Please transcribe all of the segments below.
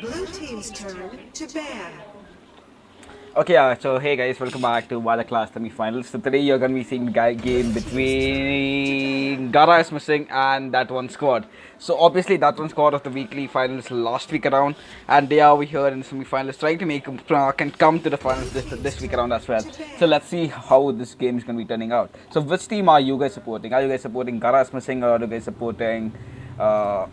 Blue team's turn to ban. Okay, so hey guys, welcome back to Valor Class semi-finals. So today you're gonna be seeing the game between Gaara is missing and that one squad. So obviously that one squad of the weekly finals last week around, and they are over here in the semi-finals trying to make can come to the finals this week around as well. So let's see how this game is gonna be turning out. So which team are you guys supporting? Are you guys supporting Gaara is missing, or are you guys supporting uh,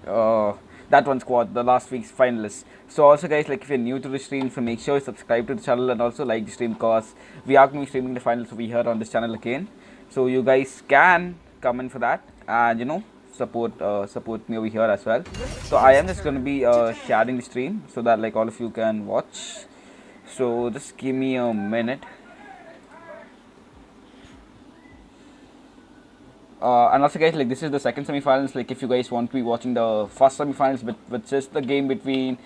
uh, that one squad, the last week's finalists? So also guys, like if you're new to the stream, so make sure you subscribe to the channel and also like the stream, cause we are going to be streaming the finals over here on this channel again. So you guys can come in for that and support me over here as well. So I am just going to be sharing the stream so that like all of you can watch. So just give me a minute. And also guys, like this is the second semi-finals. Like if you guys want to be watching the first semi-finals, which is the game between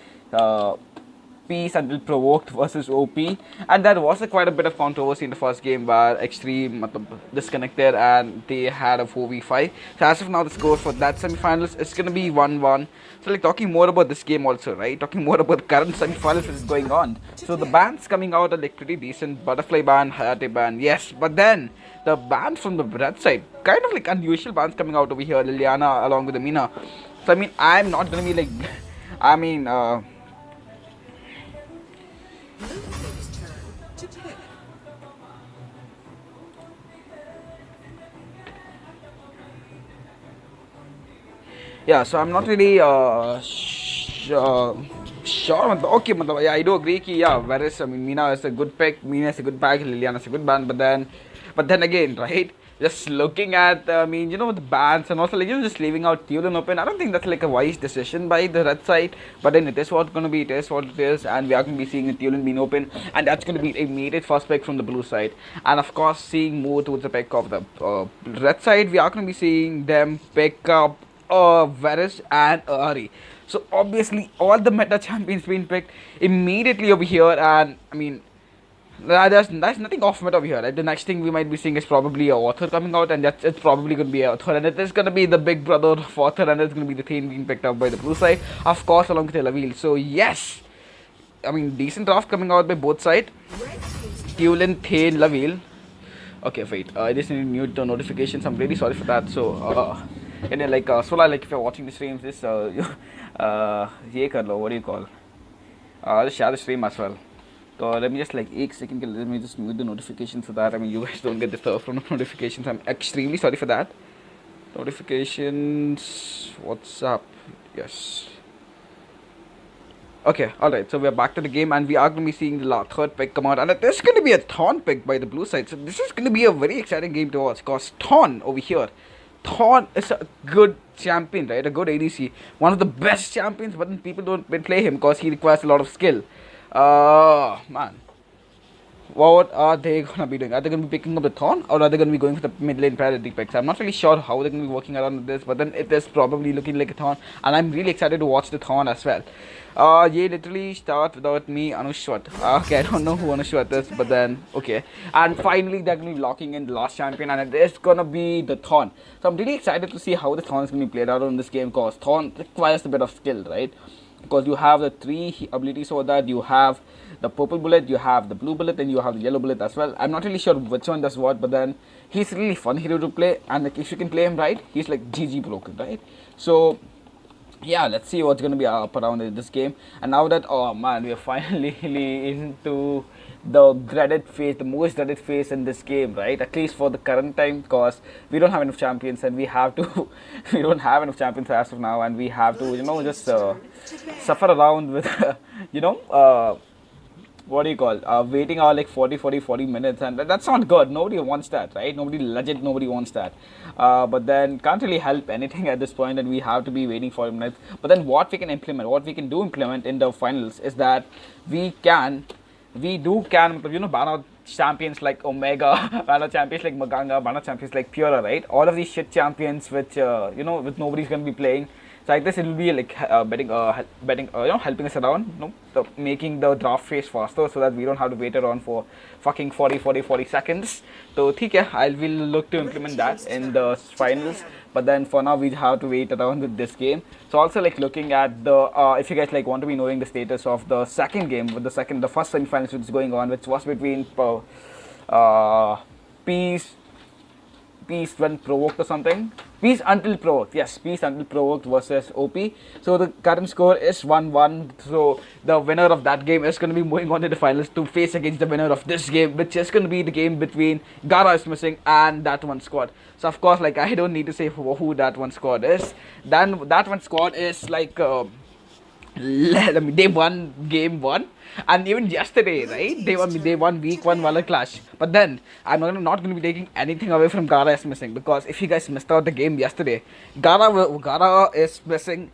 Peace Until Provoked versus OP, and there was quite a bit of controversy in the first game where Extreme disconnected and they had a 4v5. So as of now, the score for that semi-finals is gonna be 1-1. So like talking more about this game also, right? Talking more about the current semi-finals that is going on. So the bans coming out are like pretty decent. Butterfly ban, Hayate ban, yes, but then the bans from the red side, kind of like unusual bans coming out over here. Liliana along with Amina. So I mean, I'm not gonna be like, I mean, Blue team's turn to pick. yeah. So I'm not really sure. Okay, yeah, I do agree. Yeah, whereas I mean, Mina is a good pick, Mina is a good bag, Liliana is a good band, but then again, right? Just looking at, I mean, the bans and also like just leaving out Thier open. I don't think that's like a wise decision by the red side. But then it is what's gonna be. It is what it is, and we are gonna be seeing Thier being open, and that's gonna be a immediate first pick from the blue side. And of course, seeing more towards the pick of the red side, we are gonna be seeing them pick up Varus and Ari. So obviously, all the meta champions being picked immediately over here, and I mean. There's nothing off meta over here. Right? The next thing we might be seeing is probably a author coming out, and it's probably going to be a author, and it is going to be the big brother of author, and it's going to be the thing being picked up by the blue side, of course, along with Laville. So yes, I mean decent draft coming out by both sides. Tulin, Thane, Laville. Okay, wait. I just need to mute the notifications. I'm really sorry for that. So and then like Sola, like if you're watching the streams, this ye kar lo, what do you call? Just share the stream as well. So let me just like 1 second, let me just mute the notifications so that I mean you guys don't get disturbed from the notifications. I'm extremely sorry for that. Notifications, what's up? Yes. Okay, alright, so we're back to the game and we are going to be seeing the third pick come out, and there's going to be a Thorn pick by the blue side. So this is going to be a very exciting game to watch, because Thorn over here, Thorn is a good champion, right? A good ADC, one of the best champions, but then people don't play him because he requires a lot of skill. Man, what are they gonna be doing? Are they gonna be picking up the Thorn, or are they gonna be going for the mid lane priority picks? I'm not really sure how they're gonna be working around with this, but then it is probably looking like a Thorn, and I'm really excited to watch the Thorn as well. Ye literally start without me, Anushwat. Okay, I don't know who Anushwat is, but then okay. And finally, they're gonna be locking in the last champion, and it is gonna be the Thorn. So I'm really excited to see how the Thorn is gonna be played out in this game, because Thorn requires a bit of skill, right? Because you have the 3 abilities over that. You have the purple bullet, you have the blue bullet, and you have the yellow bullet as well. I'm not really sure which one does what, but then he's really fun hero to play, and like if you can play him right, he's like GG broken, right? So yeah, let's see what's gonna be up around in this game. And now that, oh man, we are finally into the dreaded phase, the most dreaded phase in this game, right? At least for the current time, because we don't have enough champions, and we have to we don't have enough champions as of now, and we have to just suffer around with what do you call waiting out like 40 minutes, and that's not good. Nobody wants that, right? Nobody wants that. But then can't really help anything at this point, and we have to be waiting 40 minutes. But then what we can implement in the finals is that we can ban out champions like Omega, ban out champions like Maganga, ban out champions like Pura, right? All of these shit champions which with nobody's gonna be playing. So I guess it will be like helping us around, making the draft phase faster so that we don't have to wait around for fucking 40 seconds. So ठीक I will look to implement that in the finals. But then for now we have to wait around with this game. So also like looking at the if you guys like want to be knowing the status of the second game with the first semi-finals which is going on, which was between Peace when provoked or something. Peace until provoked. Yes, Peace until provoked versus OP. So the current score is 1-1. So the winner of that game is going to be moving on to the finals to face against the winner of this game, which is going to be the game between Gaara is missing and that one squad. So of course, like I don't need to say who that one squad is. Then that one squad is like. They won game 1, and even yesterday, right? They won week 1 Valor clash. But then I'm not going to be taking anything away from Gaara is missing, because if you guys missed out the game yesterday, Gaara is missing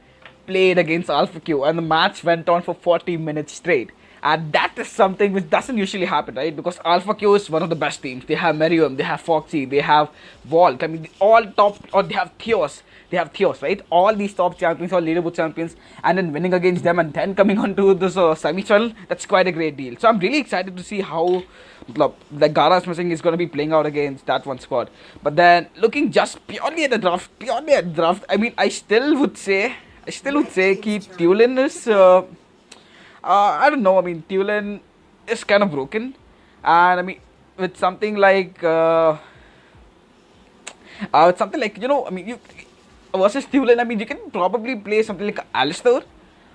played against Alpha Q, and the match went on for 40 minutes straight. And that is something which doesn't usually happen, right? Because Alpha Q is one of the best teams. They have Merium, they have Foxy, they have Vault. I mean, all top, or they have Thiers. They have Thiers, right? All these top champions, all leaderboard champions, and then winning against them and then coming on to this semi-final, that's quite a great deal. So I'm really excited to see how the Gaara is missing is going to be playing out against that one squad. But then looking just purely at the draft, I mean, I still would say Keith Tulin is, I don't know, I mean, Tulin is kind of broken. And I mean, with something like, I mean, you versus Tulin, I mean, you can probably play something like Alistair,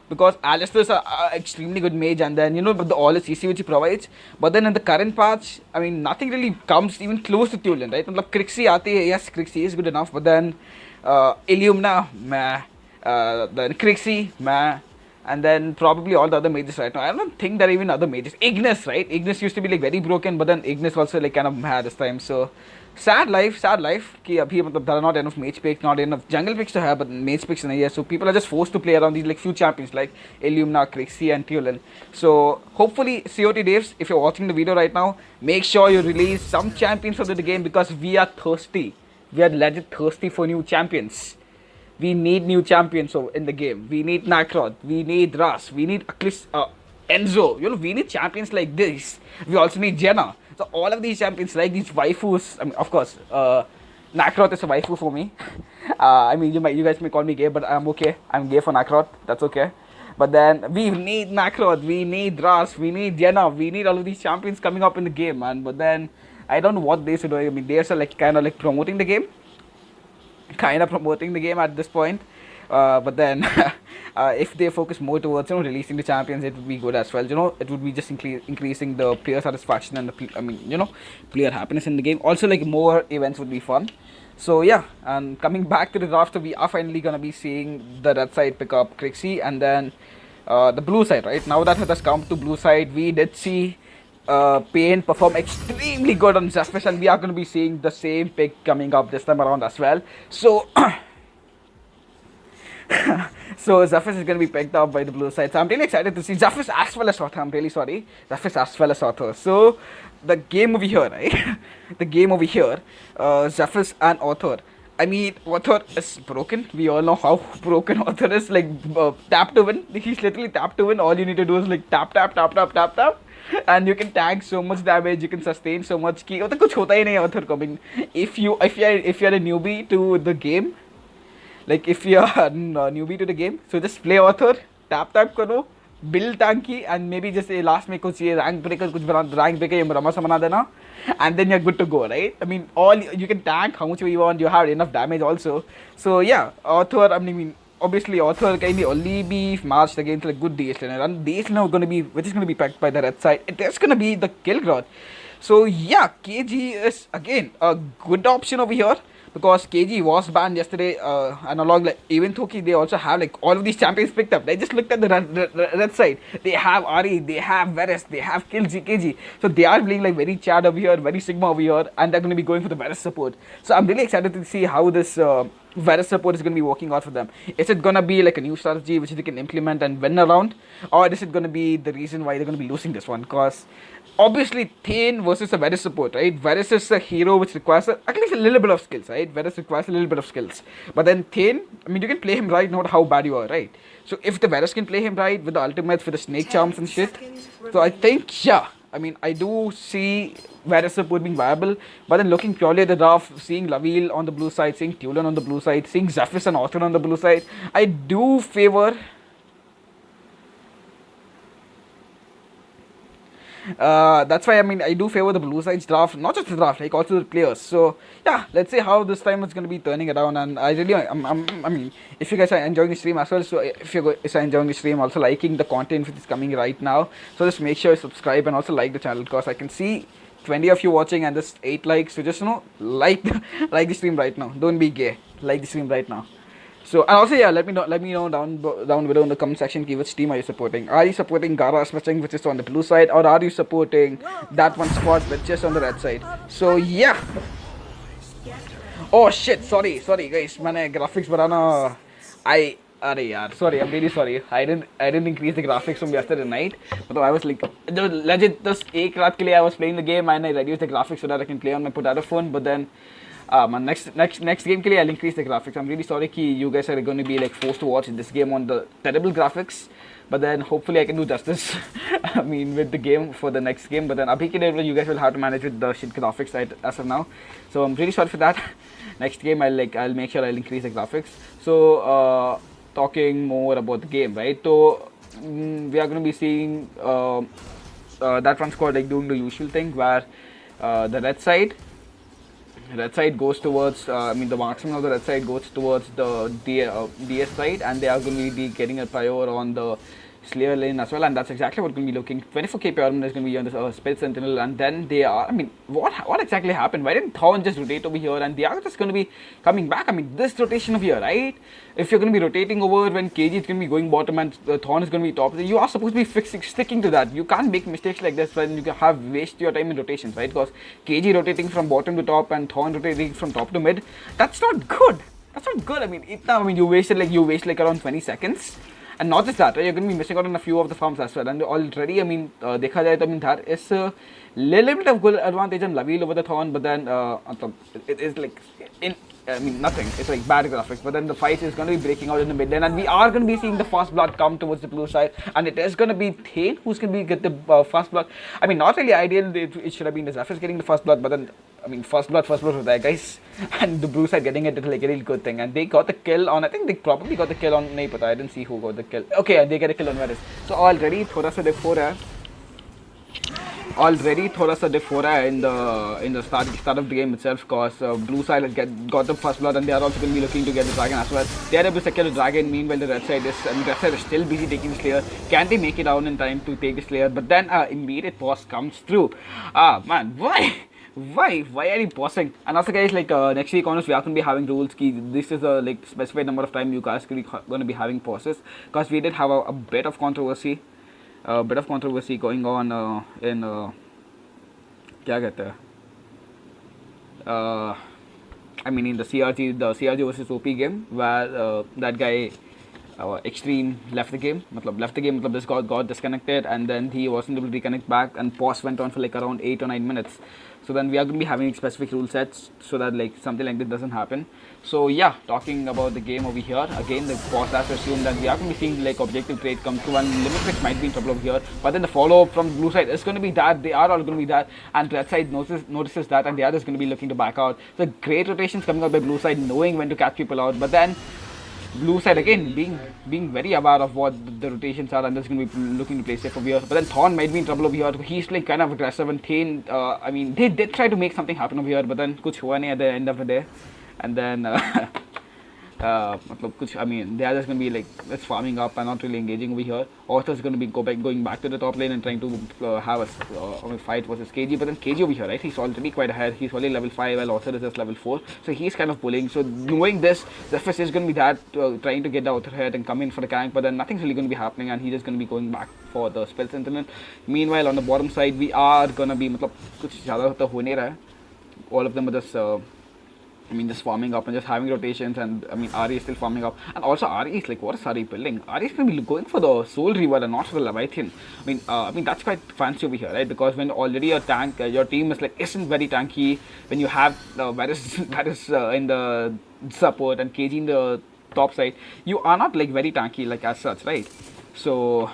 because Alistair is an extremely good mage, and then, but all the CC which he provides. But then in the current patch, I mean, nothing really comes even close to Tulin, right? Like, Crixie aati hai, yes, Crixie is good enough, but then Illumina, meh, then Crixie, meh, and then probably all the other mages right now. I don't think there are even other mages. Ignis, right? Ignis used to be like very broken, but then Ignis also like kind of mad this time. So sad life कि अभी मतलब there are not enough mage picks, not enough jungle picks to have, but mage picks नहीं है. So people are just forced to play around these like few champions like Illumina, Crixie and Tulin. So hopefully COT devs, if you're watching the video right now, make sure you release some champions for the game, because we are thirsty. We are legit thirsty for new champions. We need new champions in the game. We need Nakrod, we need Ras, we need at least Enzo. We need champions like this. We also need Jenna. So all of these champions, like these waifus, I mean, of course, Nakrod is a waifu for me. I mean, you guys may call me gay, but I'm okay. I'm gay for Nakrod. That's okay. But then we need Nakrod, we need Ras, we need Jenna, we need all of these champions coming up in the game, man. But then I don't know what they should do. I mean, they are like kind of like promoting the game. At this point, but then if they focus more towards releasing the champions, it would be good as well. It would be just increasing the player satisfaction and the player happiness in the game. Also, like, more events would be fun. So yeah, and coming back to the draft, we are finally gonna be seeing the red side pick up Crixie, and then the blue side, right? Now that it has come to blue side, we did see Pain perform extremely good on Zephyrus, and we are going to be seeing the same pick coming up this time around as well. So so Zephyrus is going to be picked up by the blue side. So I'm really excited to see Zephyrus as well as Author. I'm really sorry, Zephyrus as well as Author. So the game over here, right? The game over here, Zephyrus and Author. I mean, Author is broken. We all know how broken Author is. Like, tap to win. He's literally tap to win. All you need to do is like tap, and you can tank so much damage. You can sustain so much. कि मतलब कुछ होता ही नहीं Author को. I mean, if you're a newbie to the game, like if you're a newbie to the game, so just play Author, tap करो, build tanky, and maybe just last में कुछ ये rank breaker ये रमासा बना देना, and then you're good to go, right? I mean, all you can tank how much you want. You have enough damage also. So yeah, Author. I mean, obviously Author can only be matched against like good DS laner, and DS laner which is going to be packed by the red side. It is going to be the kill growth. So yeah, KG is again a good option over here, because KG was banned yesterday, and along like even Thoki, they also have like all of these champions picked up. I just looked at the red side. They have Ari, they have Varus, they have KG. So they are playing like very Chad over here, very Sigma over here, and they're going to be going for the Varus support. So I'm really excited to see how this Varus support is going to be working out for them? Is it going to be like a new strategy which they can implement and win around? Or is it going to be the reason why they're going to be losing this one? Because obviously, Thier versus a Varus support, right? Varus is a hero which requires at least a little bit of skills, right? Varus requires a little bit of skills. But then Thier, I mean, you can play him right, no matter how bad you are, right? So if the Varus can play him right with the ultimates, with the snake charms and shit, so I think, yeah, I mean, I do see Varus support being viable, but then looking purely at the draft, seeing Laville on the blue side, seeing Tulan on the blue side, seeing Zephys and Austin on the blue side, I do favor. That's why I mean I do favor the blue side's draft, not just the draft, like also the players. So yeah, let's see how this time it's gonna be turning around. And I really, I mean, if you guys are enjoying the stream as well, so if you guys are enjoying the stream, also liking the content which is coming right now, so just make sure you subscribe and also like the channel, because I can see 20 of you watching and just 8 likes. So just like like the stream right now. Don't be gay. Like the stream right now. So and also yeah, let me know down below in the comment section which team are you supporting. Are you supporting Gaara Smashing, which is on the blue side, or are you supporting that one squad which is on the red side? So yeah. Oh shit, sorry guys, मैंने graphics बढ़ाना अरे यार, sorry, I'm really sorry. I didn't increase the graphics from yesterday night. But I was like, legit, just एक रात के लिए I was playing the game and I reduced the graphics so that I can play on my potato phone. But then my next game के लिए I'll increase the graphics. I'm really sorry कि you guys are going to be like forced to watch this game on the terrible graphics. But then hopefully I can do justice. I mean with the game for the next game. But then abhi ke liye you guys will have to manage with the shit graphics right as of now. So I'm really sorry for that. Next game I'll make sure I'll increase the graphics. So talking more about the game, right? So we are going to be seeing that one squad like doing the usual thing where the red side goes towards, I mean the marksman of the red side goes towards the DS side, and they are going to be getting a prior on the Slayer lane as well, and that's exactly what we're going to be looking. 24k pyramid is going to be on this Spell Sentinel, and then they are, I mean, what exactly happened? Why didn't Thorn just rotate over here, and they are just going to be coming back? I mean, this rotation of here, right? If you're going to be rotating over when KG is going to be going bottom and Thorn is going to be top, you are supposed to be sticking to that. You can't make mistakes like this when you have waste your time in rotations, right? Because KG rotating from bottom to top and Thorn rotating from top to mid, that's not good. That's not good. I mean, you waste like around 20 seconds. And not just that, right? You're going to be missing out on a few of the farms as well. And already, I mean, dekha jaye to, I mean, that is a little bit of good advantage on Laville over the Thorn, but then it is like, nothing. It's like bad graphics. But then the fight is going to be breaking out in the mid lane, and we are going to be seeing the fast blood come towards the blue side, and it is going to be Thier who's going to be get the fast blood. I mean, not really ideal. It should have been the Zephys getting the first blood, but then I mean, first blood was there, guys, and the blue side getting it is like a really good thing, and they got the kill on. I think they probably got the kill on. नहीं पता, I didn't see who got the kill. Okay, they get a kill on Varus. So already थोड़ा सा diff हो रहा है. Already थोड़ा सा diff हो रहा है in the start of the game itself, because blue side has got the first blood, and they are also going to be looking to get the dragon as well. They are able to secure the dragon. Meanwhile, the red side is still busy taking the Slayer. Can they make it down in time to take the Slayer? But then immediate pause comes through. Man, why are you pausing? And also guys, like next week honest, we are going to be having rules key. This is a like specified number of time you guys going to be having pauses, because we did have a bit of controversy going on in क्या कहते हैं, I mean in the CRG versus OP game, where that guy Extreme left the game. This got disconnected, and then he wasn't able to reconnect back, and pause went on for like around 8 or 9 minutes. So then we are going to be having specific rule sets so that like something like this doesn't happen. So yeah, talking about the game over here, again the pause has assumed that we are going to be seeing like objective trade come through, and limit switch might be in trouble over here. But then the follow up from the blue side is going to be that they are all going to be that, and red side notices that, and the other is going to be looking to back out. So great rotations coming out by blue side, knowing when to catch people out, but then blue side again being very aware of what the rotations are, and just going to be looking to play safe over here. But then Thorn might be in trouble over here. He's playing kind of aggressive, and Thier, I mean, they did try to make something happen over here, but then kuch hua nahi at the end of the day. And then I mean, they are just going to be like just farming up and not really engaging over here. Arthur is going to be going back to the top lane and trying to have a fight versus KG. But then KG over here, right? He's already quite ahead. He's only level 5, while Arthur is just level 4. So he's kind of pulling. So knowing this, Zephys is going to be that trying to get the Arthur head and come in for the gank. But then nothing's really going to be happening, and he's just going to be going back for the Spell Sentinel. Meanwhile, on the bottom side, we are going to be, कुछ ज़्यादा तो हो नहीं रहा है. All of them are just I mean, just farming up and just having rotations, and I mean, Ari is still farming up, and also Ari is like, what is Ari building? Ari is gonna be going for the Soul Reaver and not for the Leviathan. I mean that's quite fancy over here, right? Because when already your tank, your team is like isn't very tanky, when you have Varus in the support and KG in the top side, you are not like very tanky like as such, right? So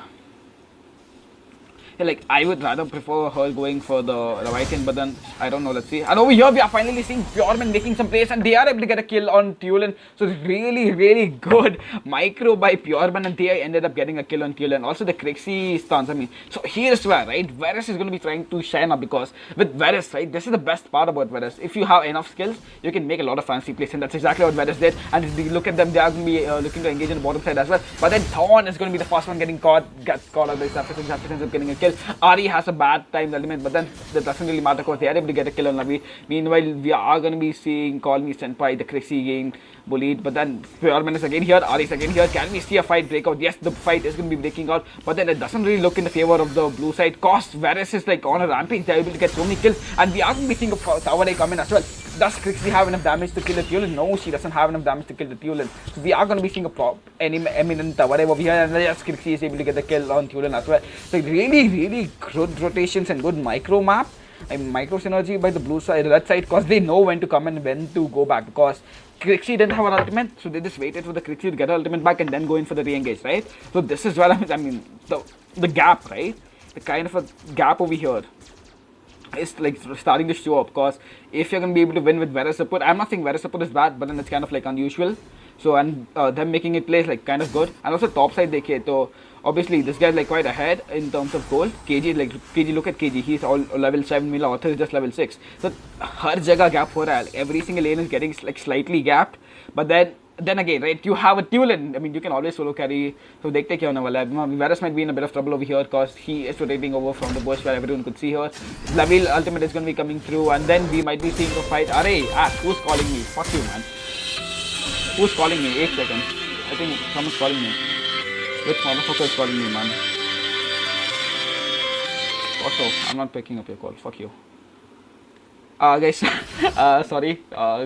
yeah, like I would rather prefer her going for the Leviathan, but then I don't know. Let's see. And over here we are finally seeing Pureman making some plays, and they are able to get a kill on Tulin. So it's really good micro by Pureman, and they ended up getting a kill on Tulin. Also the Crixie stuns. I mean, so here's where, right, Varus is going to be trying to shine up, because with Varus, right, this is the best part about Varus. If you have enough skills, you can make a lot of fancy plays, and that's exactly what Varus did. And if you look at them, they are going to be looking to engage in the bottom side as well. But then Thorn is going to be the first one getting caught, gets caught out by Zapdos, ends up getting a kill. Ari has a bad time element, but then that doesn't really matter because they are able to get a kill on Navi. Meanwhile, we are going to be seeing Call Me Senpai, the Crixie game bullied, but then Pureman is again here, Ari is again here. Can we see a fight break out? Yes, the fight is going to be breaking out, but then it doesn't really look in the favor of the blue side. Cost Varus is like on a rampage, they're able to get so many kills, and we are going to be seeing a tower come in as well. Does Crixie have enough damage to kill the Tulin? No, she doesn't have enough damage to kill the Tulin. So we are going to be seeing a eminent tower over here, and yes, Crixie is able to get the kill on Tulin as well. So really good rotations and good micro map. I mean, micro synergy by the blue side, red side, because they know when to come and when to go back, because Crixie didn't have an ultimate, so they just waited for the Crixie to get her ultimate back and then go in for the re-engage, right? So this is where I mean the gap, right? The kind of a gap over here is like starting to show up, because if you're going to be able to win with Varus support, I'm not saying Varus support is bad, but then it's kind of like unusual. So, and them making it play is like kind of good. And also top side देखिए तो obviously this guy is like quite ahead in terms of gold. KG, look at KG, he's all level 7, Mila Author is just level 6. So हर जगह gap हो रहा है, every single lane is getting like slightly gapped. But then again, right, you have a Tulin. I mean, you can always solo carry. So देखते क्या होने वाला है. Varus might be in a bit of trouble over here because he is rotating over from the bush where everyone could see her. Laville ultimate is going to be coming through, and then we might be seeing a fight. Arey, who's calling me? Fuck you, man. Who's calling me? 8 seconds. I think someone's calling me. Which motherfucker is calling me, man? Also, I'm not picking up your call. Fuck you. Guys, sorry,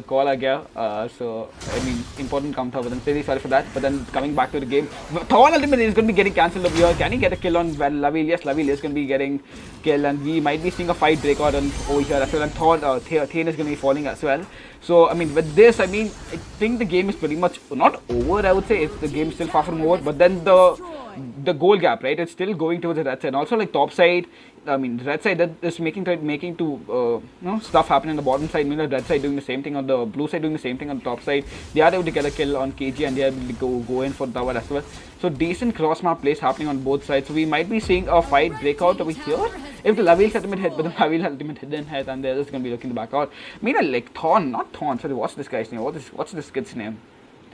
call आ गया. So I mean, important come था, but then really sorry for that. But then coming back to the game, Thorn ultimate is going to be getting cancelled over here. Can he get a kill on Laville? Yes, Laville is going to be getting kill, and we might be seeing a fight break out over here as well. And Thorn, Thier is going to be falling as well. So I mean, with this, I mean, I think the game is pretty much not over. I would say the game is still far from over, but then the goal gap, right? It's still going towards the red side. And also like top side, I mean red side that is making to stuff happen in the bottom side. Meanwhile red side doing the same thing on the blue side, doing the same thing on the top side. They are able to get a kill on KG, and they are able to go in for the tower as well. So decent cross map plays happening on both sides. So we might be seeing a fight break out over here if the Laville's ultimate hit, but the Laville ultimate didn't hit, and they're just gonna be looking to back out. Meanwhile like Thorn, not Thorn. Sorry, what's this guy's name? What's this kid's name?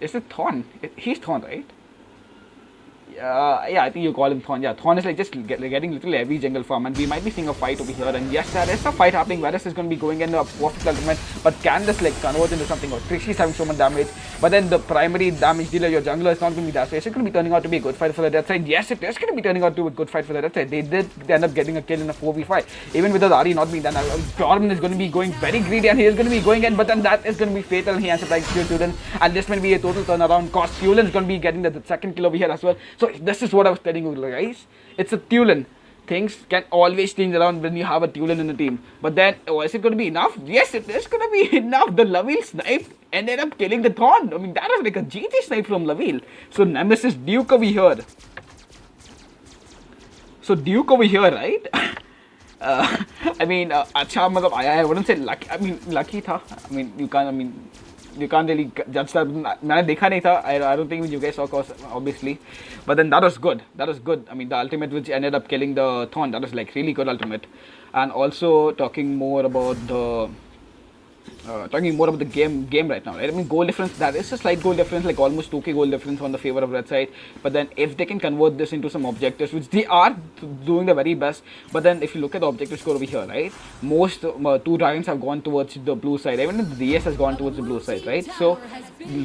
Is it Thorn? He's Thorn, right? Yeah, I think you call him Thorn. Yeah, Thorn is like just getting little heavy jungle farm, and we might be seeing a fight over here. And yes, there is a fight happening. Varus is going to be going in a perfect ultimate, but can this like convert into something? Or Trixie's having so much damage, but then the primary damage dealer, your jungler, is not going to be that. So is it going to be turning out to be a good fight for the death side? Yes, it is going to be turning out to be a good fight for the death side. They did end up getting a kill in a 4v5, even without Ari not being done. Pureman is going to be going very greedy, and he is going to be going in, but then that is going to be fatal. And he ends up like Tulin, and this may be a total turnaround. Cause Tulin is going to be getting the second kill over here as well. So this is what I was telling you guys. It's a Tulin. Things can always change around when you have a Tulin in the team. But then, is it going to be enough? Yes, it is going to be enough. The Laville snipe ended up killing the Thorn. I mean, that was like a GG snipe from Laville. So Nemesis Duke over here. So Duke over here, right? I mean, अच्छा मतलब I wouldn't say lucky. I mean, lucky था. I mean, you can't really judge that. मैंने देखा नहीं था. I don't think you guys saw, cause obviously, but then that was good. I mean, the ultimate which ended up killing the Thorn, that was like really good ultimate. And also talking more about the game right now, right? I mean, goal difference, that is a slight goal difference, like almost 2k goal difference on the favor of red side. But then if they can convert this into some objectives, which they are doing the very best, but then if you look at the objective score over here, right, most 2 dragons have gone towards the blue side, even the DS has gone towards the blue side, right? So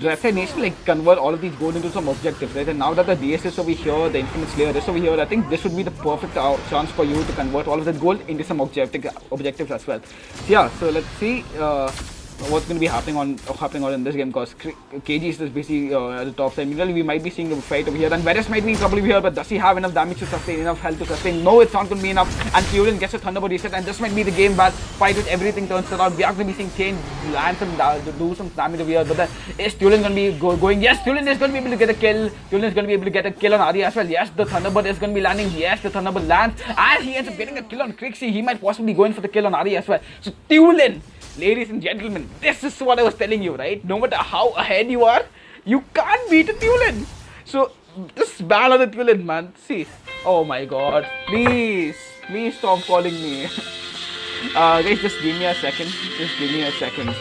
red side needs to like convert all of these gold into some objectives, right? And now that the DS is over here, the Infinite Slayer is over here, I think this would be the perfect chance for you to convert all of that gold into some objectives as well. So yeah, so let's see. what's going to be happening on in this game, because KG is just busy at the top side. Meanwhile, we might be seeing a fight over here, and Varus might be in trouble over here, but does he have enough damage to sustain, enough health to sustain? No, it's not going to be enough, and Turin gets a Thunderbolt reset, and this might be the game where fight with everything turns around. We are going to be seeing Chain land some do some damage over here, but then is Turin going to be going? Yes, Turin is going to be able to get a kill. Turin is going to be able to get a kill on Ari as well. Yes, the Thunderbolt is going to be landing. Yes, the Thunderbolt lands, and he ends up getting a kill on Crixie. He might possibly go in for the kill on Ari as well. So Turin, ladies and gentlemen, this is what I was telling you, right? No matter how ahead you are, you can't beat a Tulin. So, just ban on the Tulin, man. See. Oh my god. Please stop calling me. Guys, just give me a second. Just give me a second.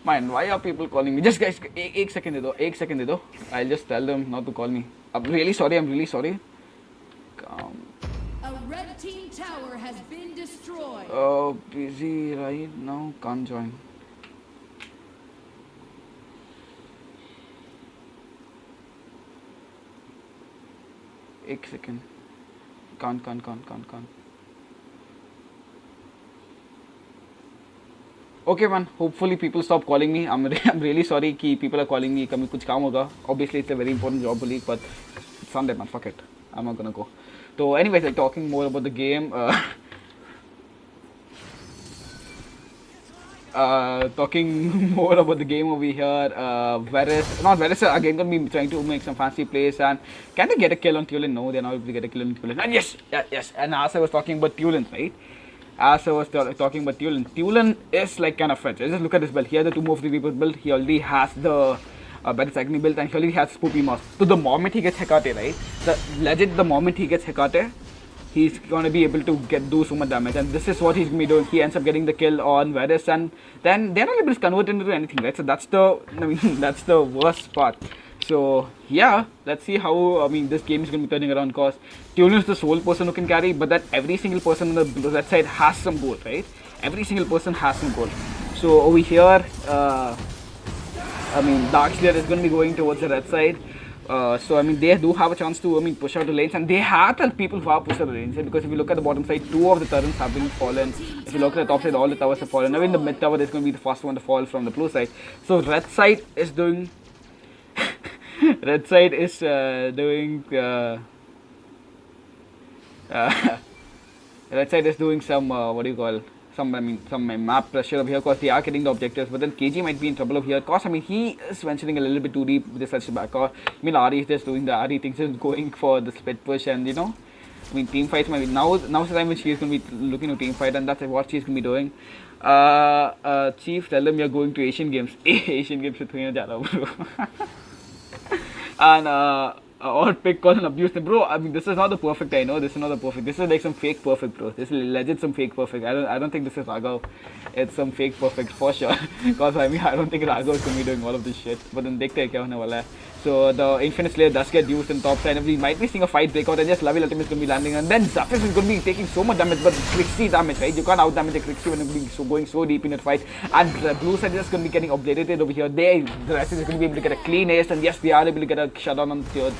Man, why are people calling me? Just guys, एक second दे दो. I'll just tell them not to call me. I'm really sorry. A red team tower has been destroyed. Oh, busy right now. Can't join. एक second. Can't. Okay, man. Hopefully people stop calling me. I'm really sorry कि people are calling me. कभी कुछ काम होगा. Obviously, it's a very important job, colleague, but it's Sunday, man. Fuck it. I'm not gonna go. So, anyways, like talking more about the game. Talking more about the game over here. Varus again gonna be trying to make some fancy plays, and can they get a kill on Tulin? No, they're not able to get a kill on Tulin. And yes. And as I was talking about Tulin, right? As I was talking about Tulin is like kind of French. Just look at this build. Here the 2 more 3 people build. He already has the better second build, and he already has Spoopy Mouse. So the moment he gets Hecate, right? The moment he gets Hecate, he's gonna be able to do so much damage, and this is what he's gonna be doing. He ends up getting the kill on Varus, and then they're not able to convert into anything, right? So that's the worst part. So yeah, let's see how this game is gonna be turning around, because Tulin is the sole person who can carry, but that every single person on the red side has some goal, right? Every single person has some goal. So over here, Darkslayer is going to be going towards the red side. So they do have a chance to push out the lanes, and they have the people who have pushed out the lanes, because if you look at the bottom side, 2 of the turrets have been fallen. If you look at the top side, all the towers have fallen. Now in the mid tower is going to be the first one to fall from the blue side. So red side is doing red side is doing some some map pressure over here, because they are getting the objectives, but then KG might be in trouble over here, because he is venturing a little bit too deep with the search back, or Ari is just doing the Ari things, is going for the split push, and team fights might be now's the time when she is going to be looking to team fight, and that's what she's going to be doing. Chief, tell them you're going to Asian Games. Asian Games with me, bro. And or pick, call and abuse them, bro. This is not the perfect. I know this is not the perfect. This is like some fake perfect, bro. This is legit some fake perfect. I don't think this is Raghav. It's some fake perfect for sure. Because I don't think Raghav is gonna be doing all of this shit. But then dekhte hain kya hone wala hai. So the Infinite Slayer does get used in top side, and we might be seeing a fight break out, and just Level Ultimate is going to be landing, and then Zappis is going to be taking so much damage, but Crixie damage, right? You can't out damage a Crixie when it's going so deep in that fight, and the blue side is just going to be getting obliterated over here. The rest is going to be able to get a clean ace, and yes, they are able to get a shutdown on the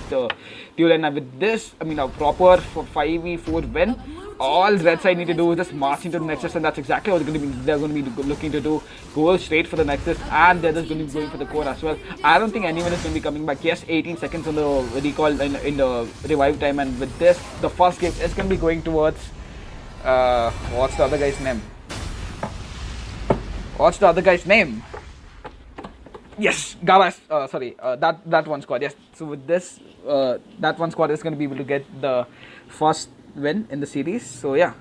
Tulin, and with this, a proper 5v4 win. All red side need to do is just march into the Nexus, and that's exactly what they're going to be looking to do. Go straight for the Nexus, and they're just going to be going for the core as well. I don't think anyone is going to be coming back. Yes, 18 seconds on the recall in the revive time, and with this, the first game is going to be going towards what's the other guy's name? What's the other guy's name? Yes, Gaara. That one squad. Yes. So with this, that one squad is going to be able to get the first win in the series. So yeah.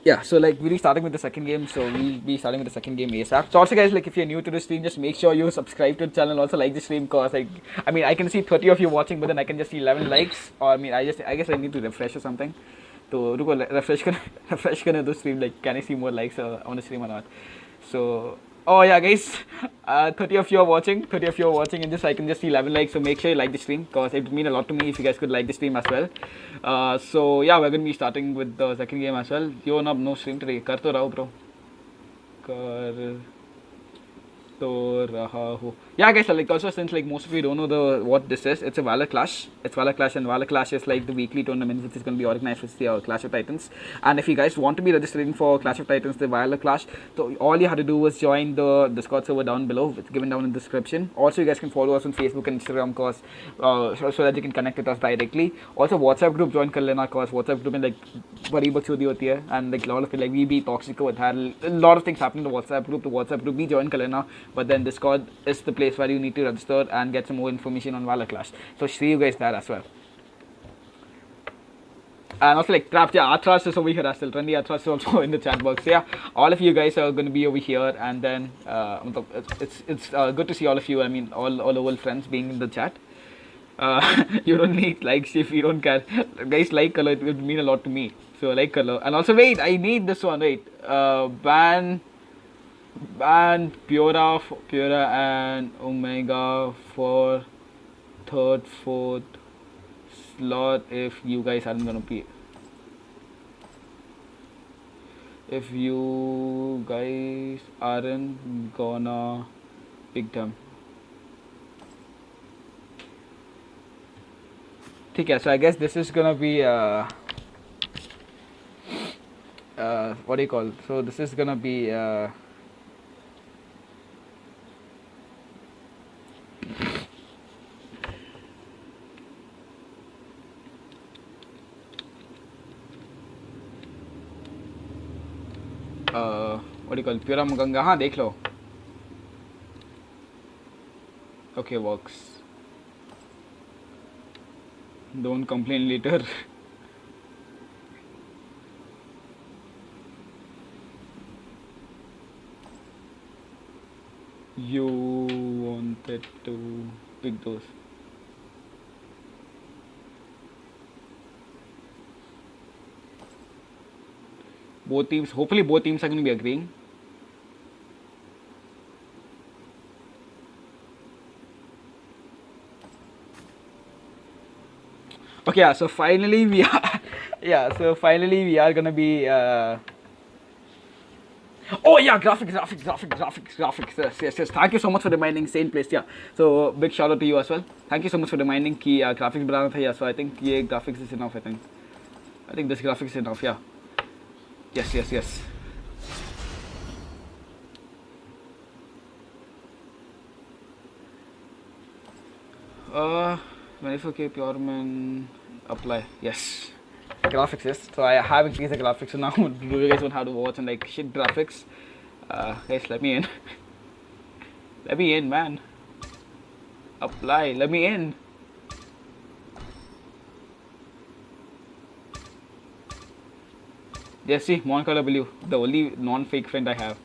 Yeah, so like we'll be starting with the second game, ASAP. So also guys, like if you're new to the stream, just make sure you subscribe to the channel, also like the stream, cause like I can see 30 of you watching, but then I can just see 11 likes, or I guess I need to refresh or something. So refresh the stream, like can I see more likes on the stream or not? So Oh yeah, guys, 30 of you are watching. 30 of you are watching, and just I can just see 11 likes. So make sure you like the stream, because it would mean a lot to me if you guys could like the stream as well. So yeah, we're gonna be starting with the second game as well. You wanna no stream today? Kar to raho, bro. Kar to raha ho. Yeah, guys. Like also, since like most of you don't know what this is, it's a Valor Clash. It's Valor Clash, and Valor Clash is like the weekly tournament which is going to be organized with the Clash of Titans. And if you guys want to be registering for Clash of Titans, the Valor Clash, so all you have to do was join the Discord server down below. It's given down in the description. Also, you guys can follow us on Facebook and Instagram, cause so that you can connect with us directly. Also, WhatsApp group join कर लेना, cause WhatsApp group में like बड़ी बकचोदी होती है, and like a lot of it like we be toxic with her. A lot of things happen in the WhatsApp group. The WhatsApp group भी join कर लेना, but then Discord is the place where you need to register and get some more information on Valor Clash. So see you guys there as well. And also like Trap, yeah, Athras is over here as well. Trendy Athras is also in the chat box. So, yeah, all of you guys are going to be over here, and then it's good to see all of you. I mean, all old friends being in the chat. You don't need likes if you don't care. Guys, like color, it would mean a lot to me. So like color, and also wait, I need this one. Wait, ban Pura and Omega for third, fourth slot if you guys aren't gonna be. If you guys aren't gonna pick them. Okay, so I guess this is gonna be what do you call? So this is gonna be what do you call? Pura Muganga. हाँ देख लो. Okay, works. Don't complain later. You wanted to pick those. Both teams, hopefully both teams are going to be agreeing. Okay, yeah, so finally we are finally we are gonna be oh yeah, graphics. Yes. Thank you so much for reminding. Same place, yeah. So big shout out to you as well. Thank you so much for reminding कि graphics बनाना था, yeah. So I think ये graphics is enough. I think this graphics is enough, yeah. Yes. Verify Pureman apply. Yes. Graphics, yes. So I have increased the graphics, so now you guys don't have to watch and like shit graphics. Guys, let me in. Let me in, man. Apply. Let me in. Yes, see, Monica W, the only non-fake friend I have.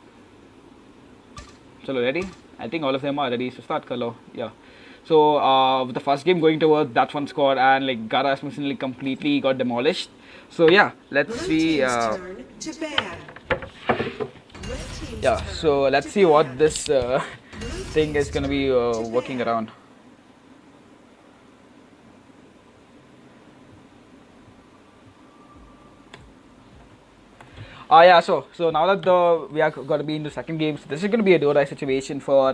So ready? I think all of them are ready. So start color. Yeah. So with the first game going towards that one squad, and like Gaara like completely got demolished. So yeah, let's see. Yeah. So let's see what this thing is gonna be working around. Yeah, so now that we are going to be in the second game, so this is going to be a do-or-die situation for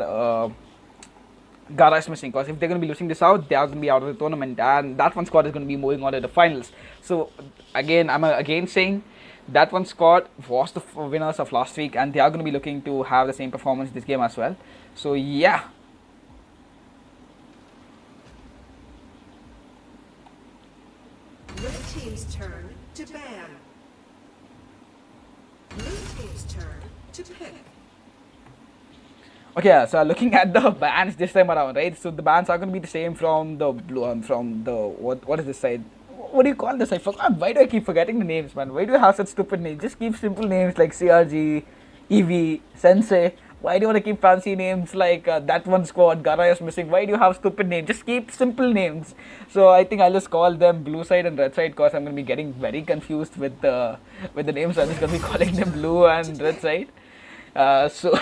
Gaara is missing, because if they're going to be losing this out, they are going to be out of the tournament, and that one squad is going to be moving on to the finals. So again, I'm again saying that one squad was the winners of last week, and they are going to be looking to have the same performance this game as well. So yeah. Red team's turn to ban. Blue team's turn to pick. Okay, so looking at the bans this time around, right? So the bans are going to be the same from the blue, from the what is this side? What do you call this? I forgot. Why do I keep forgetting the names, man? Why do you have such stupid names? Just keep simple names like CRG, EV, Sensei. Why do you want to keep fancy names like that one squad, Gaara is missing? Why do you have stupid names? Just keep simple names. So I think I'll just call them blue side and red side, because I'm going to be getting very confused with the names. I'm just going to be calling them blue and red side. So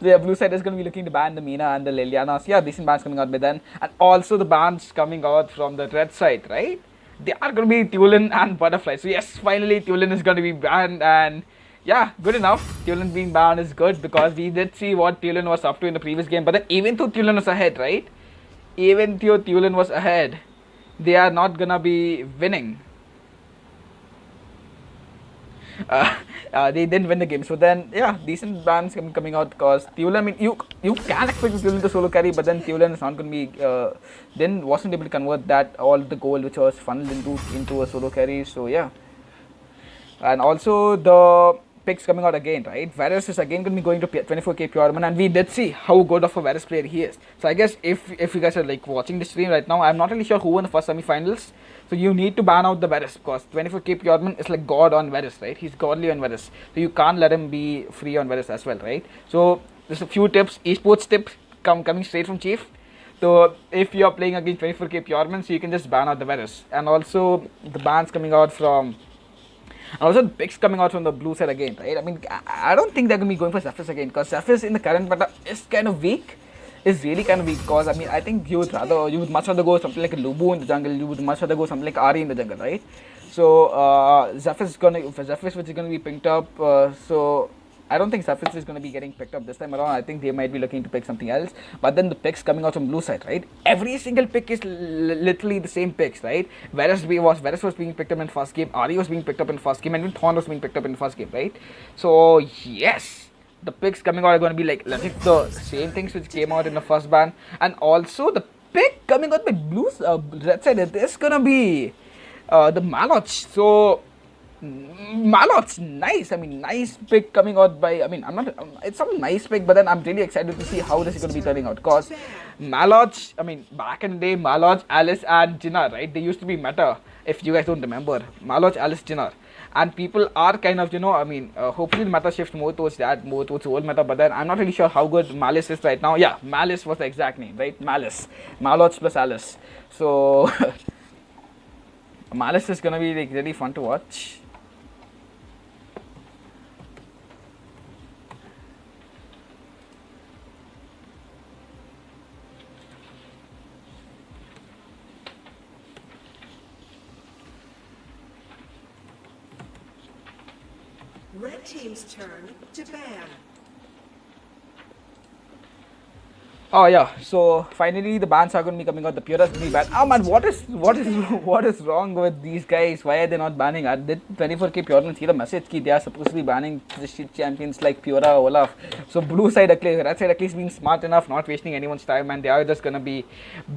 The blue side is going to be looking to ban the Mina and the Liliana. So yeah, decent bans coming out by then. And also the bans coming out from the red side, right? They are going to be Tulin and Butterfly. So yes, finally Tulin is going to be banned, and yeah, good enough. Tulin being banned is good because we did see what Tulin was up to in the previous game. But then even though Tulin was ahead, right? Even though Tulin was ahead, they are not going to be winning. They didn't win the game. So then, yeah, decent bans coming out because Tulin, I mean, you can expect Tulin to solo carry, but then Tulin is not going to be, then wasn't able to convert that all the goal which was funneled into a solo carry. So yeah, and also the picks coming out again, right? Varus is again going to be going to 24k Pureman, and we did see how good of a Varus player he is. So I guess if you guys are like watching the stream right now, I'm not really sure who won the first semi-finals. So you need to ban out the Varus because 24k Pureman is like God on Varus, right? He's godly on Varus. So you can't let him be free on Varus as well, right? So there's a few tips, esports tips coming straight from Chief. So if you are playing against 24k Pureman, so you can just ban out the Varus. And also the bans coming out from, and also the picks coming out from the blue side again, right? I mean, I don't think they're going to be going for Zephyrus again because Zephyrus in the current meta is kind of weak. Is really kind of weak because, I mean, I think you would much rather go something like a Lubu in the jungle, you would much rather go something like Ari in the jungle, right? So Zephyrus is going to, Zephyrus which is going to be picked up, so I don't think Zephyrus is going to be getting picked up this time around. I think they might be looking to pick something else. But then the picks coming out from blue side, right? Every single pick is literally the same picks, right? Varus was being picked up in first game, Ari was being picked up in first game, and even Thorn was being picked up in first game, right? So yes, the picks coming out are going to be like legit the same things which came out in the first ban. And also the pick coming out by blues red side, it is going to be the Maloch. So Maloch, nice. I mean, nice pick coming out by, I mean, it's not a nice pick, but then I'm really excited to see how this is going to be turning out. Because Maloch, I mean, back in the day, Maloch, Alice and Jinnar, right? They used to be meta, if you guys don't remember. Maloch, Alice, Jinnar. And people are kind of, I mean, hopefully the meta shifts more towards that, more towards old meta, but then I'm not really sure how good Malice is right now. Yeah, Malice was the exact name, right? Malice. Maloch plus Alice. So, Malice is gonna be like really fun to watch. Red team's turn to ban. Oh yeah, so finally the bans are going to be coming out. The Pura is going to be banned. Oh man, what is wrong with these guys? Why are they not banning? Did 24k Pure see the message that they are supposed to be banning the shit champions like Pura, Olaf? So blue side at least, red side at least being smart enough, not wasting anyone's time, and they are just going to be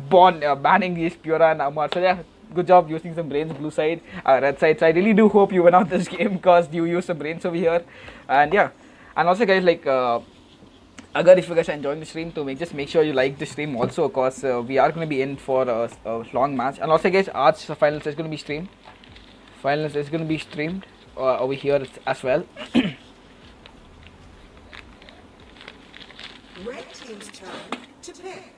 banning these Pura and Amar. So yeah, good job using some brains, blue side, red side. So I really do hope you win out this game because you use some brains over here. And yeah, and also guys, like Agar, if you guys are enjoying the stream, to just make sure you like the stream also, because we are going to be in for a long match. And also guys, Arch finals is going to be streamed. Finals is going to be streamed over here as well. Red team's turn to pick.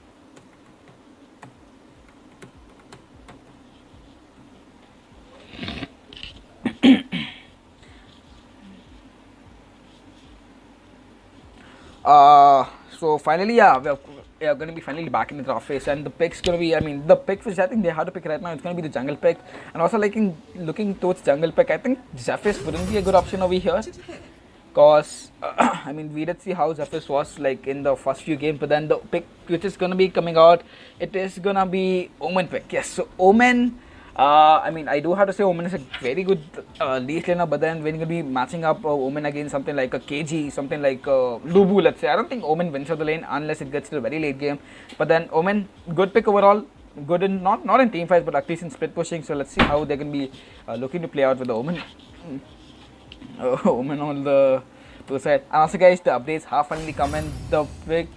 So finally, yeah, we're going to be finally back in the draft phase, and the pick's going to be, I mean, the pick which I think they have to pick right now, it's going to be the jungle pick. And also, like, looking towards jungle pick, I think Zephyrus wouldn't be a good option over here, because I mean, we did see how Zephyrus was like in the first few games, but then the pick which is going to be coming out, it is going to be Omen pick. Yes, so Omen, I mean, I do have to say Omen is a very good lead laner, but then when you're going to be matching up Omen against something like a KG, something like Lubu, let's say, I don't think Omen wins out the lane unless it gets to a very late game. But then Omen, good pick overall, good in, not in team fights, but at least in split pushing. So let's see how they're going to be looking to play out with the Omen. Omen on the blue side. And also guys, the updates have finally come in. The pick,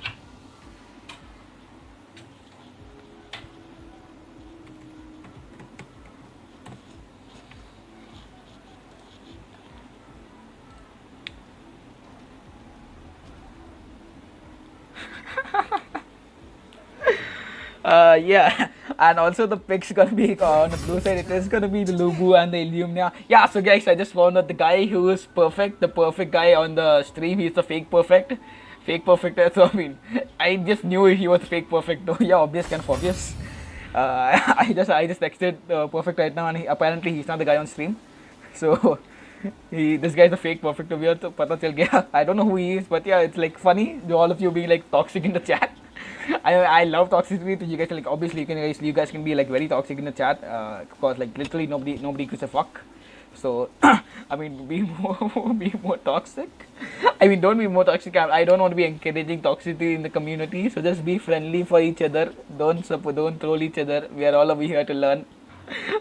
yeah, and also the pick's gonna be on the blue side. It is gonna be the Lubu and the Illumina. Yeah, so guys, I just found out the guy who is perfect, the perfect guy on the stream. He's the fake perfect. Fake perfect. So I mean, I just knew he was fake perfect though. Yeah, obvious, kind of obvious. I just texted perfect right now, and apparently he's not the guy on stream. So this guy's a fake perfect over here. So pata chal gaya. I don't know who he is, but yeah, it's like funny. All of you being like toxic in the chat. I love toxicity. You guys are like, obviously you guys can be like very toxic in the chat. Of course, like literally nobody gives a fuck. So I mean, be more toxic. I mean, don't be more toxic. I don't want to be encouraging toxicity in the community. So just be friendly for each other. Don't troll each other. We are all over here to learn.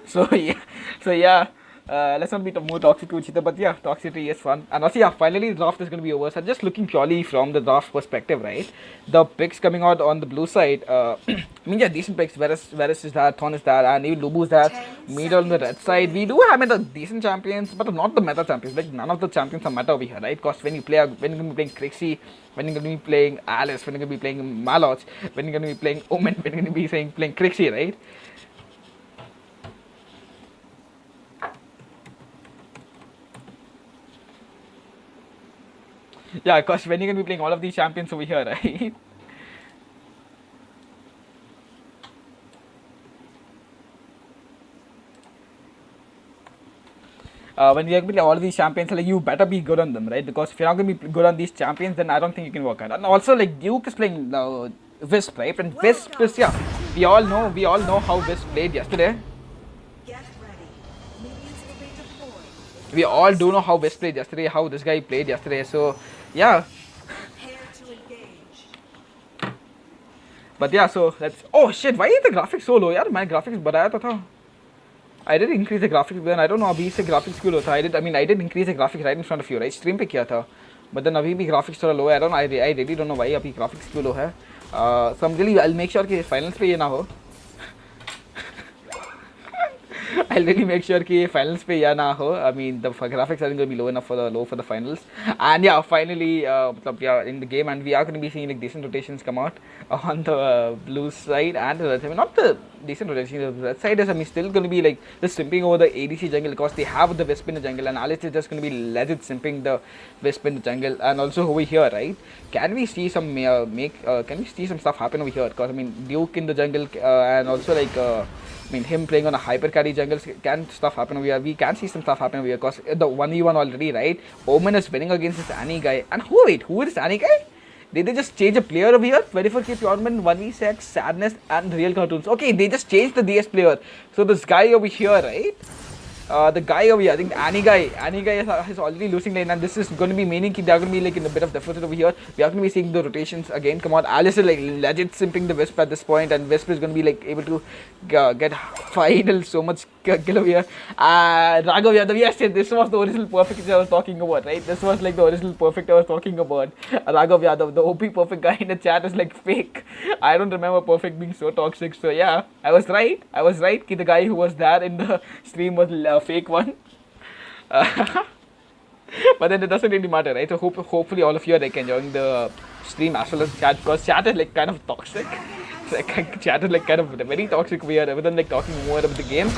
So yeah. Let's not be more toxic to each other, but yeah, toxicity is fun. And also, yeah, finally the draft is going to be over. So just looking purely from the draft perspective, right? The picks coming out on the blue side, I mean, yeah, decent picks. Varus is there, Thorn is there, and even Lubu is there. Mead on the red side. We do have the decent champions, but not the meta champions. Like, none of the champions are meta over here, right? Because when you're going to be playing Crixie, when you're going to be playing Alice, when you're going to be playing Maloch, when you're going to be playing Omen, when you're going to be playing Crixie, right? Yeah, because when you're going to be playing all of these champions over here, right? When you're going to play all of these champions, like, you better be good on them, right? Because if you're not going to be good on these champions, then I don't think you can work out. And also, like, Duke is playing Wisp, right? And Wisp is, yeah, we all know how Wisp played yesterday. Get ready. Minions will be deployed. We all do know how Wisp played yesterday, how this guy played yesterday. So, yeah. Prepare to engage. But yeah, so let's. Oh shit! Why is the graphics so low? यार मैं graphics बढ़ाया तो था. I did increase the graphics, but then I don't know अभी से graphics क्यों low था. I did increase the graphics right in front of you, right? Stream पे किया था. But then अभी भी graphics थोड़ा low है. I really don't know why अभी graphics क्यों low है. So I'll make sure कि finals पे ये ना हो. I'll really make sure कि finals पे या ना हो. I mean, the graphics aren't going to be low enough for the finals. And yeah, finally, yeah, in the game, and we are going to be seeing like decent rotations come out on the blue side and the red side. I mean, not the decent rotations. The red side is, I mean, still going to be like just simping over the ADC jungle because they have the Wisp in the jungle, and Alice is just going to be legit simping the Wisp in the jungle. And also over here, right? Can we see some can we see some stuff happen over here? Because I mean, Duke in the jungle, and also like. I mean, him playing on a hyper carry jungle, can stuff happen over here? We can see some stuff happen over here because the 1v1 already, right? Omen is winning against this Annie guy. And who is this Annie guy? Did they just change a player over here? 24k Purement, 1v6, Sadness, and Real Cartoons. Okay, they just changed the DS player. So this guy over here, right? The guy over here, I think Annie guy is already losing lane, and this is going to be meaning they're going to be like in a bit of deficit over here. We are going to be seeing the rotations again come on. Alice is like legit simping the Wisp at this point, and Wisp is going to be like able to get final so much kill over here. Raghav Yadav, yes, this was the original perfect I was talking about, right? This was like the original perfect I was talking about. Raghav Yadav, the OP perfect guy in the chat is like fake. I don't remember perfect being so toxic. So yeah, I was right. The guy who was there in the stream was fake one. But then it doesn't really matter, right? So hopefully all of you are like enjoying the stream as well as chat, because chat is like kind of toxic. Chat is like kind of very toxic. We are rather than like talking more about the game.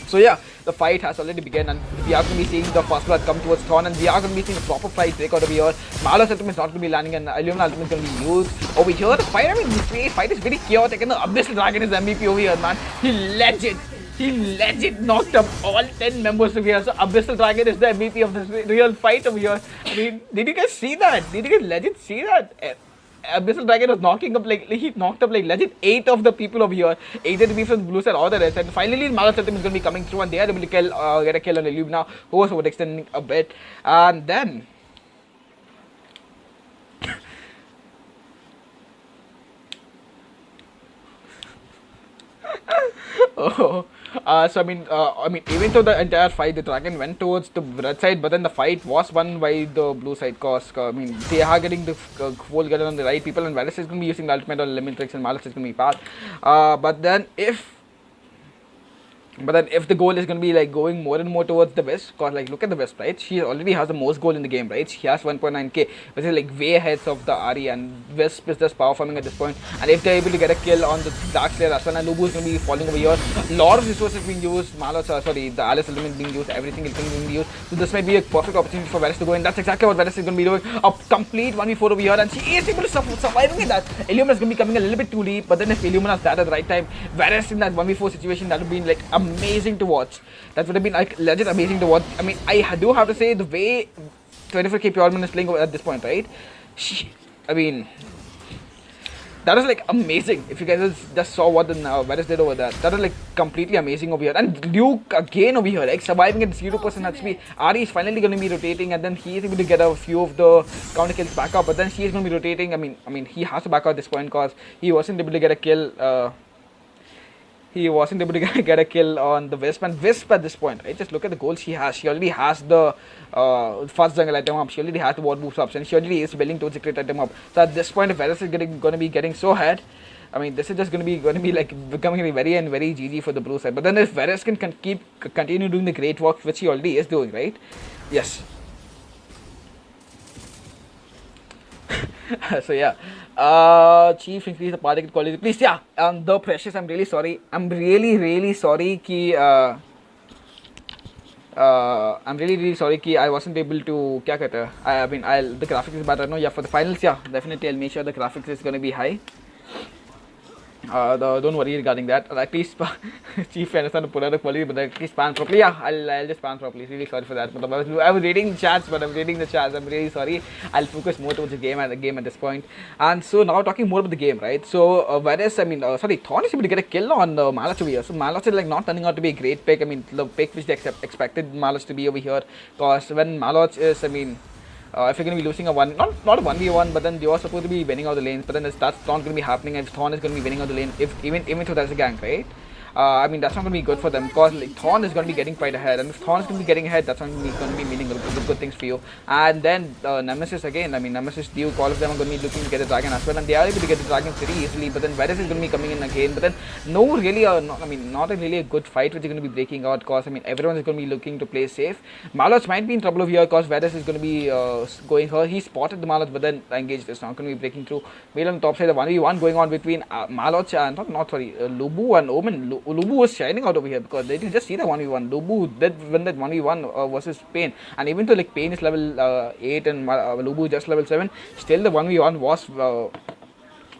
So yeah, the fight has already begun, and we are going to be seeing the first blood come towards Thorn, and we are going to be seeing a proper fight break out over here. Malo's ultimate is not going to be landing, and Illumina ultimate is going to be used. Over here, the fight, I mean, this fight is very chaotic, and the Abyssal Dragon is MVP over here, man. He legit knocked up all 10 members over here. So Abyssal Dragon is the MVP of this real fight over here. I mean, did you guys see that? Did you guys legit see that? Abyssal Dragon was knocking up like he knocked up like legit 8 of the people over here, either to be from the blue side or the red side. And finally, Malo's ultimate is going to be coming through, and they are able to get a kill on Illumina, who was overextending a bit. And then so I mean, even though the entire fight, the dragon went towards the red side, but then the fight was won by the blue side. Cause I mean, they are getting the whole gun on the right people, and Valor is going to be using the ultimate on Limitrix, and Malice is going to be fast. But then if But then if the goal is going to be like going more and more towards the West, because like look at the West, right? She already has the most goal in the game, right? She has 1.9k, which is like way ahead of the Ari, and West is just power farming at this point. And if they're able to get a kill on the Dark Slayer as well, and Lubu is going to be falling over here, a lot of resources being used, sorry, the Alice element being used, everything is being used. So this might be a perfect opportunity for Varus to go in. That's exactly what Varus is going to be doing. A complete 1v4 over here, and she is able to surviving in that. Illumina is going to be coming a little bit too deep, but then if Illumina is that at the right time, Varus in that 1v4 situation, that would be like amazing to watch. That would have been like legit amazing to watch. I mean, I do have to say the way 24k Purman is playing at this point, right? I mean, that was like amazing. If you guys just saw what the Varus did over there, that was like completely amazing over here. And Duke again over here, like surviving at 0% HP. Ari is finally going to be rotating, and then he is able to get a few of the counter kills back up. But then she is going to be rotating. I mean, he has to back out at this point because he wasn't able to get a kill. He wasn't able to get a kill on the Wisp, and Wisp at this point, right? Just look at the goals she has. She already has the first jungle item up. She already has the ward boost ups, and she already is building towards the crit item up. So at this point, if Varus is going to be getting so ahead, I mean, this is just going to be like becoming very GG for the blue side. But then if Varus can continue doing the great work which he already is doing, right? Yes. So yeah. Chief, increase the particle quality, please. Yeah, the Precious, I'm really sorry. I'm really sorry ki I'm really sorry ki I wasn't able to kya kehte hain? I mean, the graphics is better. No, yeah, for the finals, yeah, definitely I'll make sure the graphics is gonna be high. Don't worry regarding that. At least Chief, I understand the polar quality, but at least span properly. Yeah, I'll just span properly. Really sorry for that. But I was reading the chats, but I'm reading the chats. I'm really sorry. I'll focus more towards the game at this point. And so now talking more about the game, right? So Varus, I mean, sorry, Thorn is able to get a kill on Malach over here. So Malach is like not turning out to be a great pick. I mean, the pick which they expected Malach to be over here, because when Malach is, I mean, if you're going to be losing a not a 1v1, but then you're supposed to be winning out the lanes, but then that's not going to be happening. If Thorn is going to be winning out the lane, if even though there's a gank, right? I mean, that's not going to be good for them, because like, Thorn is going to be getting quite ahead, and if Thorn is going to be getting ahead, that's not going to be meaning good things for you. And then Nemesis again, I mean, Nemesis, Duke, all of them are going to be looking to get the dragon as well, and they are able to get the dragon pretty easily. But then Varus is going to be coming in again, but then not really a good fight which is going to be breaking out, because I mean, everyone is going to be looking to play safe. Malach might be in trouble over here, because Varus is going to be going her. He spotted the Malach, but then engaged is not going to be breaking through. Meanwhile, on the top side, the 1v1 going on between Malach and Lubu and Omen. Lubu was shining out over here, because they didn't just see the 1v1. Lubu did win that 1v1 versus Pain, and even though like Pain is level 8 and Lubu just level 7, still the 1v1 was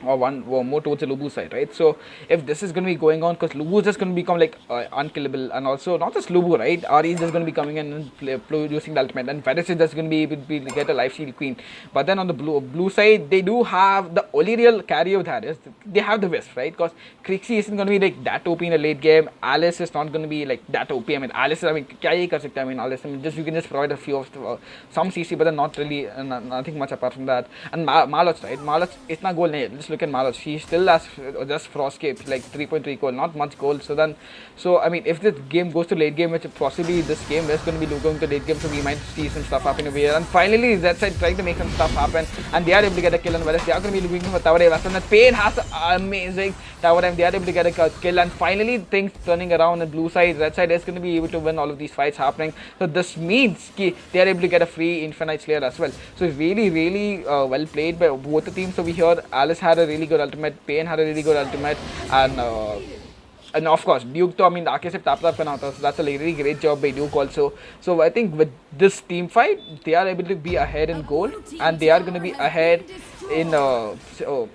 or more towards the Lubu side, right? So if this is going to be going on, because Lubu is just going to become like unkillable, and also not just Lubu, right? Ari is just going to be coming in and using the ultimate, and Varus is just going to be able to get a life shield queen. But then on the blue side, they do have the only real carry of that is they have the Wisp, right? Because Crixie isn't going to be like that OP in a late game. Alice is not going to be like that OP. I mean, Alice, I mean, kya hi kar sakta? I mean, Alice, I mean, just you can just provide a few of some CC, but then not really nothing much apart from that. And Malach, right? Malach, itna goal nahi hai. Just look at Malach. She still has just Frostcape, like 3.3 goal, not much goal. So I mean, if this game goes to late game, which possibly this game is going to be going to late game, so we might see some stuff happen over here. And finally, that side trying to make some stuff happen, and they are able to get a kill on Varus. They are going to be looking for Tower West, and Pain has amazing Tower They are able to get a kill, and finally things turning around. The blue side, red side is going to be able to win all of these fights happening. So this means they are able to get a free Infinite Slayer as well. So really well played by both the teams over here. Alice had a really good ultimate, Pain had a really good ultimate, and of course Duke, I mean, आके से tap करना होता है. So that's a really great job by Duke also. So I think with this team fight, they are able to be ahead in gold, and they are going to be ahead in the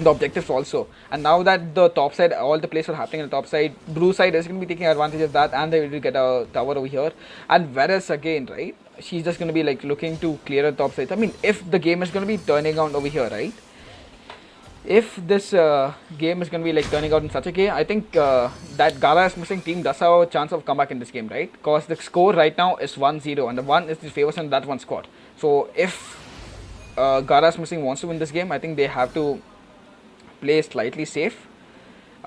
objectives also. And now that the top side, all the plays are happening on the top side, blue side is going to be taking advantage of that, and they will get a tower over here. And Varus again, right? She's just going to be like looking to clear the top side. I mean, if the game is going to be turning out over here, right? If this game is going to be like turning out in such a way, I think that Gaara's missing team does have a chance of comeback in this game, right? Because the score right now is 1-0, and the 1 is the favors on that one squad. So if Gaara's missing wants to win this game, I think they have to play slightly safe.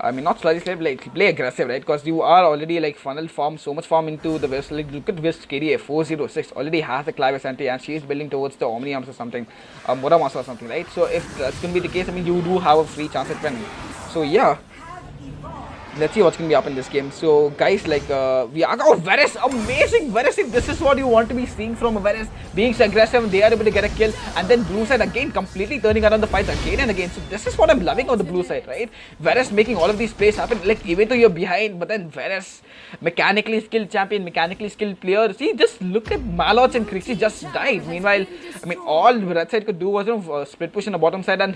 I mean, not slightly safe, like play aggressive, right? Because you are already like funnel farm, so much farm into the West. Like look at West KDA 406 already has the Clive Asante, and she is building towards the Omni Arms or something, Muramasa or something, right? So if that's going to be the case, I mean, you do have a free chance at winning. So yeah, let's see what's gonna be up in this game. So guys, like we are Varus, amazing Varus. This is what you want to be seeing from Varus, being so aggressive. They are able to get a kill, and then blue side again completely turning around the fights again and again. So this is what I'm loving on the blue side, right? Varus making all of these plays happen. Like even though you're behind, but then Varus, mechanically skilled champion, mechanically skilled player. See, just look at Malots and Crixie just died. Meanwhile, I mean, all red side could do was split push on the bottom side, and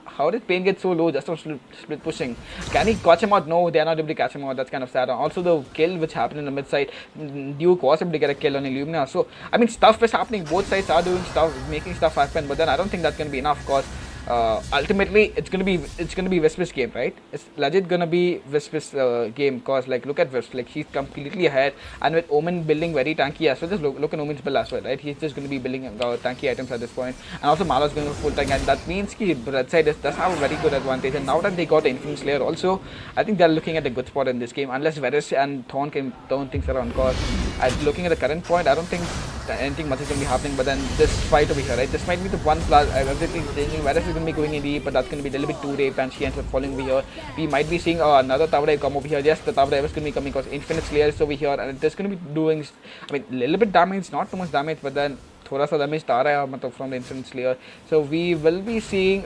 how did Pain get so low just from split pushing? Can he catch him out? No, they are not able to catch him out. That's kind of sad. Also, the kill which happened in the mid side, Duke was able to get a kill on Illumina. So, I mean, stuff is happening. Both sides are doing stuff, making stuff happen. But then I don't think that's going to be enough, because ultimately it's gonna be Wisp's game, right? It's legit gonna be Wisp's game, cause like look at Wisp, like he's completely ahead, and with Omen building very tanky as well. Just look at Omen's build as well, right? He's just gonna be building tanky items at this point, and also Malo's going to full tank, and that means the red side does have a very good advantage. And now that they got the Infinite Slayer also, I think they're looking at a good spot in this game, unless Varus and Thorn can turn things around. Cause looking at the current point, I don't think anything much is going to be happening. But then this fight over here, right? This might be the one plus everything changing. Varus is going to be going in deep, but that's going to be a little bit too deep, and she ends up falling over here. We might be seeing another tower dive come over here. Yes, the tower dive is going to be coming because Infinite Slayer is over here, and it's going to be doing, I mean, a little bit damage, not too much damage, but then thoda sa damage aa raha hai from the Infinite Slayer. So we will be seeing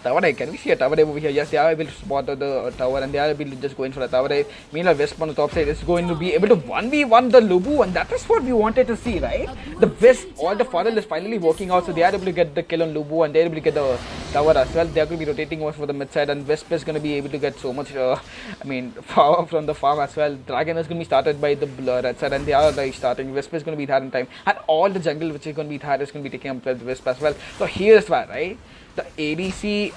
tower dive. Can we see a tower dive over here? Yes, they are able to spot the tower, and they are able to just go in for a tower dive. Meanwhile, Wisp on the top side is going to be able to 1v1 the Lubu, and that is what we wanted to see, right? The Wisp, all the funnel is finally working out, so they are able to get the kill on Lubu, and they are able to get the tower as well. They are going to be rotating more for the mid side, and Wisp is going to be able to get so much, I mean, power from the farm as well. Dragon is going to be started by the red side, and they are like starting. Wisp is going to be there in time, and all the jungle which is going to be there is going to be taking up with Wisp as well. So here's why, right? The ADC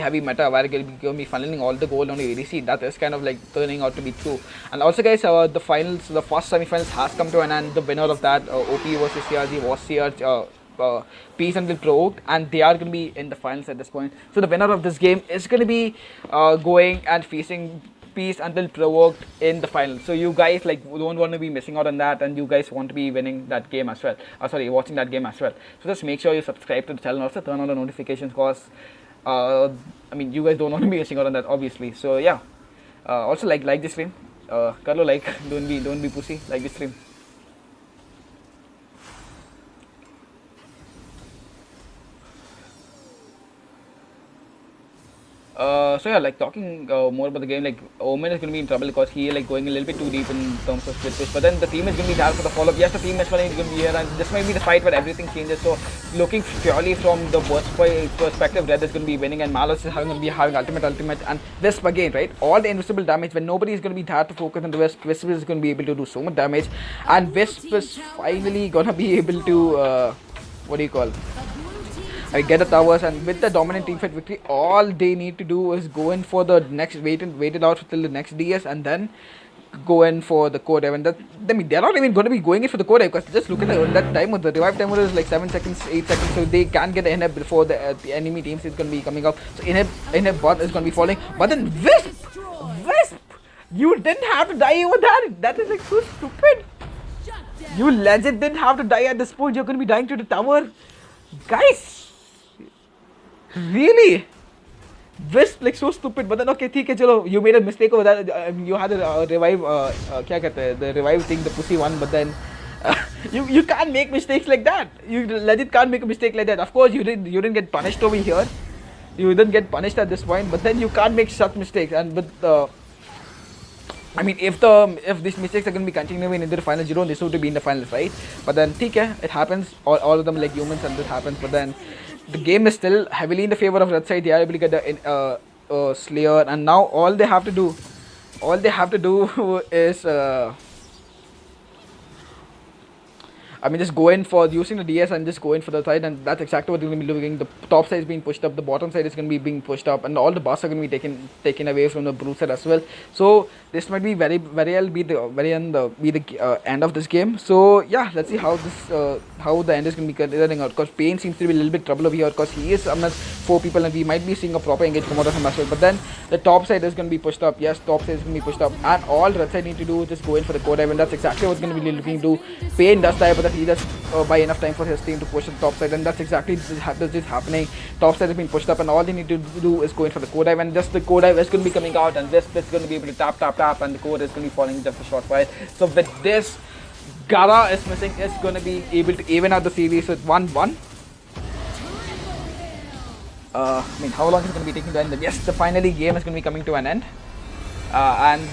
heavy meta where going to be funneling all the gold on the ADC, that is kind of like turning out to be true. And also guys, the finals, the first semi-finals has come to an end. The winner of that, OP versus CRG, was CRG, Peace Until Provoked, and they are going to be in the finals at this point. So the winner of this game is going to be going and facing Peace Until Provoked in the final. So you guys like don't want to be missing out on that, and you guys want to be winning that game as well. Sorry, watching that game as well. So just make sure you subscribe to the channel, also turn on the notifications, cause I mean, you guys don't want to be missing out on that, obviously. So yeah, also like this stream, Carlo, like don't be pussy, like this stream. So yeah, like talking more about the game, like Omen is going to be in trouble because he like going a little bit too deep in terms of split push. But then the team is going to be there for the follow-up. Yes, the team is going to be here, and this might be the fight where everything changes. So looking purely from the perspective, Red is going to be winning, and Malos is going to be having ultimate, and Wisp again, right? All the invisible damage when nobody is going to be there to focus on the Wisp. Wisp is going to be able to do so much damage, and Wisp is finally going to be able to what do you call? I get the towers, and with the dominant teamfight victory, all they need to do is go in for the next wait it out till the next DS, and then go in for the core dive. And that, I mean, they're not even going to be going in for the core dive, because just look at that timer. The revive timer is like 7 seconds, 8 seconds, so they can get the inhib before the enemy teams is going to be coming up. So inhib bot is going to be falling, but then Wisp, you didn't have to die over that. That is like so stupid. You legend didn't have to die at this point. You're going to be dying to the tower, guys. Really? Wisp like so stupid, but then okay, theek hai, chalo, you made a mistake over that. You had a revive, kya kehte hai, the revive thing, the pussy one, but then you can't make mistakes like that. You legit can't make a mistake like that. Of course, you didn't get punished over here. You didn't get punished at this point, but then you can't make such mistakes. And with I mean, if these mistakes are going to be continuing into the finals, you don't deserve to be in the finals, right? But then theek hai, it happens. All of them like humans, and this happens. But then the game is still heavily in the favor of red side. They are able to get the Slayer, and now all they have to do is I mean, just go in for using the DS and just go in for the side, and that's exactly what they're going to be doing. The top side is being pushed up, the bottom side is going to be being pushed up, and all the buffs are going to be taken away from the blue side as well. So this might be very well be the end of this game. So yeah, let's see how the end is going to be turning out, because Pain seems to be a little bit trouble over here, because he is amongst 4 people, and we might be seeing a proper engage come out of him as well. But then the top side is going to be pushed up. Yes, top side is going to be pushed up, and all red side need to do is just go in for the core dive, and that's exactly what's going to be looking to do. Pain does die, but that he does buy enough time for his team to push the top side, and that's exactly this is happening. Top side has been pushed up, and all they need to do is go in for the core dive, and just the core dive is going to be coming out, and this is going to be able to tap, and the core is going to be falling just a short while. So with this, Gaara is missing, is going to be able to even out the series with 1-1. I mean, how long is it going to be taking to end? Yes, the finally game is going to be coming to an end, and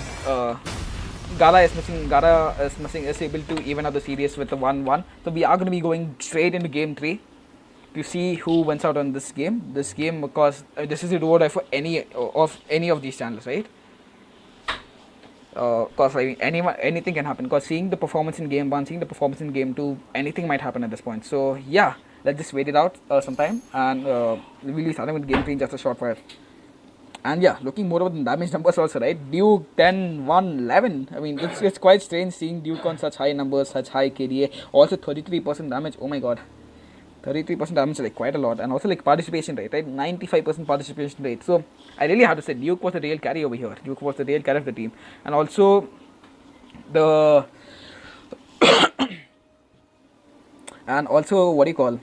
Gaara is able to even out the series with the 1-1. So we are going to be going straight into game 3 to see who wins out on this game. This game, because this is a do or die for any of these channels, right? Because anything can happen. Because seeing the performance in game 1, seeing the performance in game 2, anything might happen at this point. So yeah, let's just wait it out some and we'll be starting with game 3 in just a short while. And yeah, looking more over the damage numbers also, right? Duke 10, 1, 11. I mean, it's quite strange seeing Duke on such high numbers, such high KDA. Also 33% damage. Oh my god. 33% damage is like quite a lot. And also like participation rate, right? 95% participation rate. So I really have to say Duke was the real carry over here. Duke was the real carry of the team. And also the and also what do you call?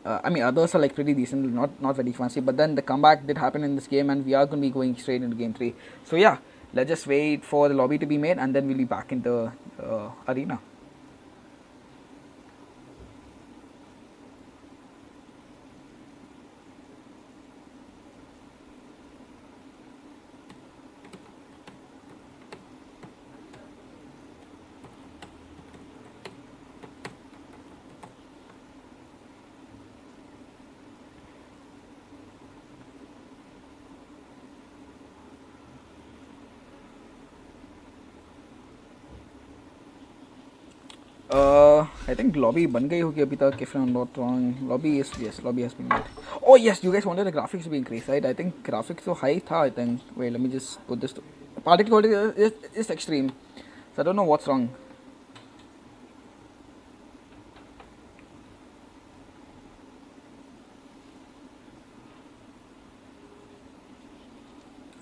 I mean, others are like pretty decent, not very fancy, but then the comeback did happen in this game, and we are going to be going straight into game 3. So yeah, let's just wait for the lobby to be made, and then we'll be back in the arena. I think lobby बन गई होगी अभी तक, if I'm not wrong. Lobby is, yes, lobby has been made. Oh yes, you guys wanted the graphics to be increased, right? I think graphics so high था, I think. Wait, let me just put this. Particle quality is extreme, so I don't know what's wrong.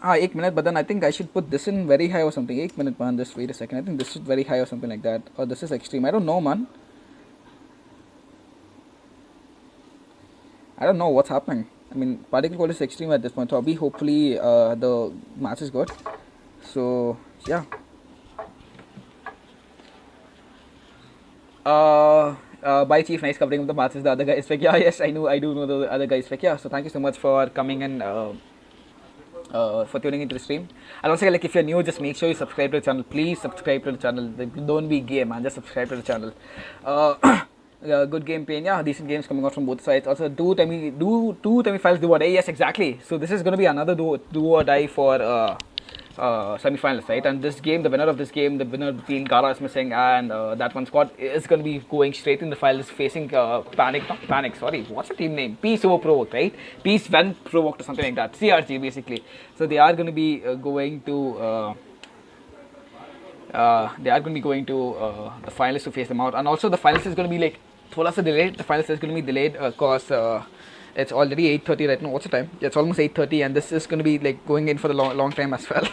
एक minute, but then I think I should put this in very high or something. एक minute, man, just wait a second. I think this is very high or something like that, or this is extreme. I don't know, man. I don't know what's happening. I mean, particle quality is extreme at this point. So hopefully the match is good. So yeah. Bye Chief, nice covering of the matches. The other guy is fake. Yeah, yes, I do know the other guy is fake. Yeah, so thank you so much for coming and for tuning into the stream. And also, like, if you're new, just make sure you subscribe to the channel. Please subscribe to the channel. Don't be gay, man. Just subscribe to the channel. Good game pain, yeah, decent games coming out from both sides. Also, two semi-finals do or die. Yes, exactly. So this is going to be another do or die for semi-finals, right? And this game, the winner of this game, the winner between Gaara is missing, and that one squad is going to be going straight in the finals, facing Panic. Sorry, what's the team name? Peace over Provoked, right? Peace when Provoked or something like that. CRG basically. So they are going to be going to. The finalists to face them out, and also the finalists is going to be like thoda sa delayed. The finalists is going to be delayed because it's already 8:30 right now. What's the time? Yeah, it's almost 8:30, and this is going to be like going in for the long time as well.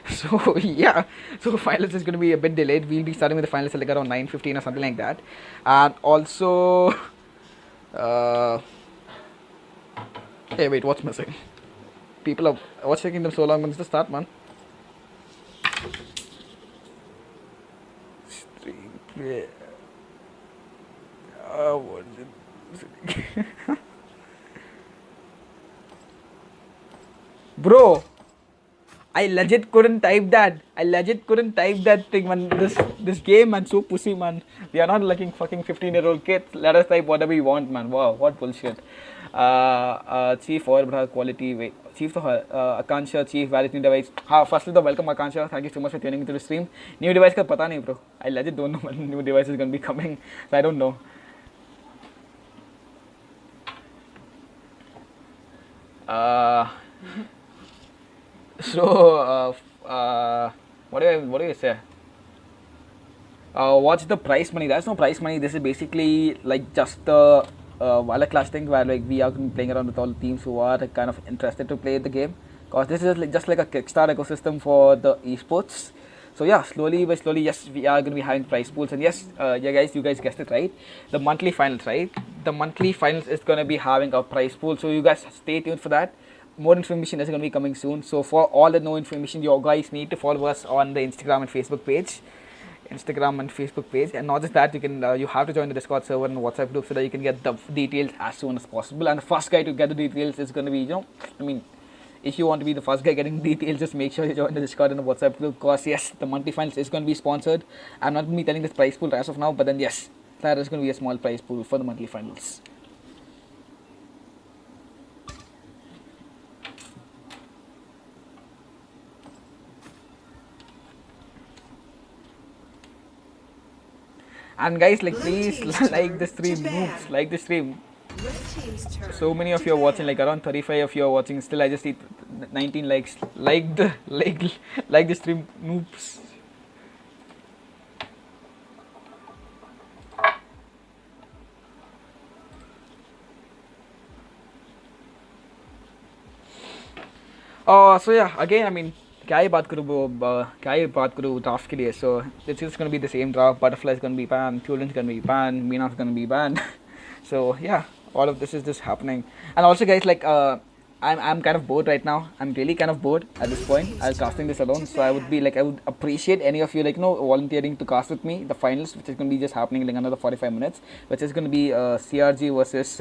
So yeah, so the finalists is going to be a bit delayed. We'll be starting with the finalists at like around 9:15 or something like that, and also hey, wait, what's missing? People are what's taking them so long? When's the start, man? Yeah. Bro, I legit couldn't type that. Thing, man. This game, man, so pussy, man. We are not like fucking 15-year-old kids. Let us type whatever we want, man. Wow, what bullshit. Chief or quality. Wait, Chief Akansha, Chief Valid new device. First of all, welcome Akansha. Thank you so much for tuning into the stream. New device ka pata nahi, bro. I legit don't know when new device is gonna be coming. So I don't know. What do you say? What's the prize money? There's no prize money. This is basically like just the Valor class thing where like we are playing around with all the teams who are kind of interested to play the game. Because this is like, just like a Kickstarter ecosystem for the esports. So yeah, slowly by slowly, yes, we are going to be having prize pools, and yes, yeah, guys, you guys guessed it right. The monthly finals, right? The monthly finals is going to be having a prize pool, so you guys stay tuned for that. More information is going to be coming soon. So for all the no information, you guys need to follow us on the Instagram and Facebook page. And not just that, you can you have to join the Discord server and WhatsApp group so that you can get the details as soon as possible. And the first guy to get the details is going to be, if you want to be the first guy getting details, just make sure you join the Discord and the WhatsApp group, because yes, the monthly finals is going to be sponsored. I'm not going to be telling this prize pool as of now, but then yes, there is going to be a small prize pool for the monthly finals. And guys, like, please like the stream, noobs, like the stream. So many of you are watching, like around 35 of you are watching. Still, I just need 19 likes. Like the stream, noobs. So yeah, again, क्या ही बात करूँ draft के लिए. So it's just gonna be the same draft. Butterfly is gonna be banned, Tulin's gonna be banned, Mina's gonna be banned. So yeah, all of this is just happening. And also, guys, like I'm kind of bored right now. I'm really kind of bored at this point. I'm casting this alone, so I would appreciate any of you, like, volunteering to cast with me the finals, which is gonna be just happening in like another 45 minutes, which is gonna be CRG versus.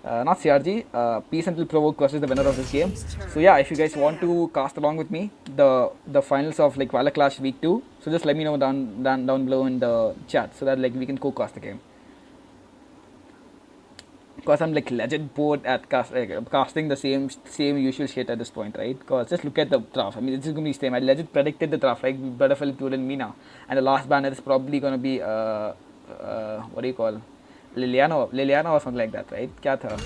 Not CRG, Peace Until Provoke versus the winner of this game. So yeah, if you guys want to cast along with me the finals of like Valor Clash Week 2, so just let me know down below in the chat so that like we can co-cast the game. Because I'm like legit bored at casting the same usual shit at this point, right? Because just look at the draft. This is gonna be the same. I legit predicted the draft, like Butterfly, Turin, Mina, and the last banner is probably gonna be what do you call? Liliana or something like that, right? Kya tha?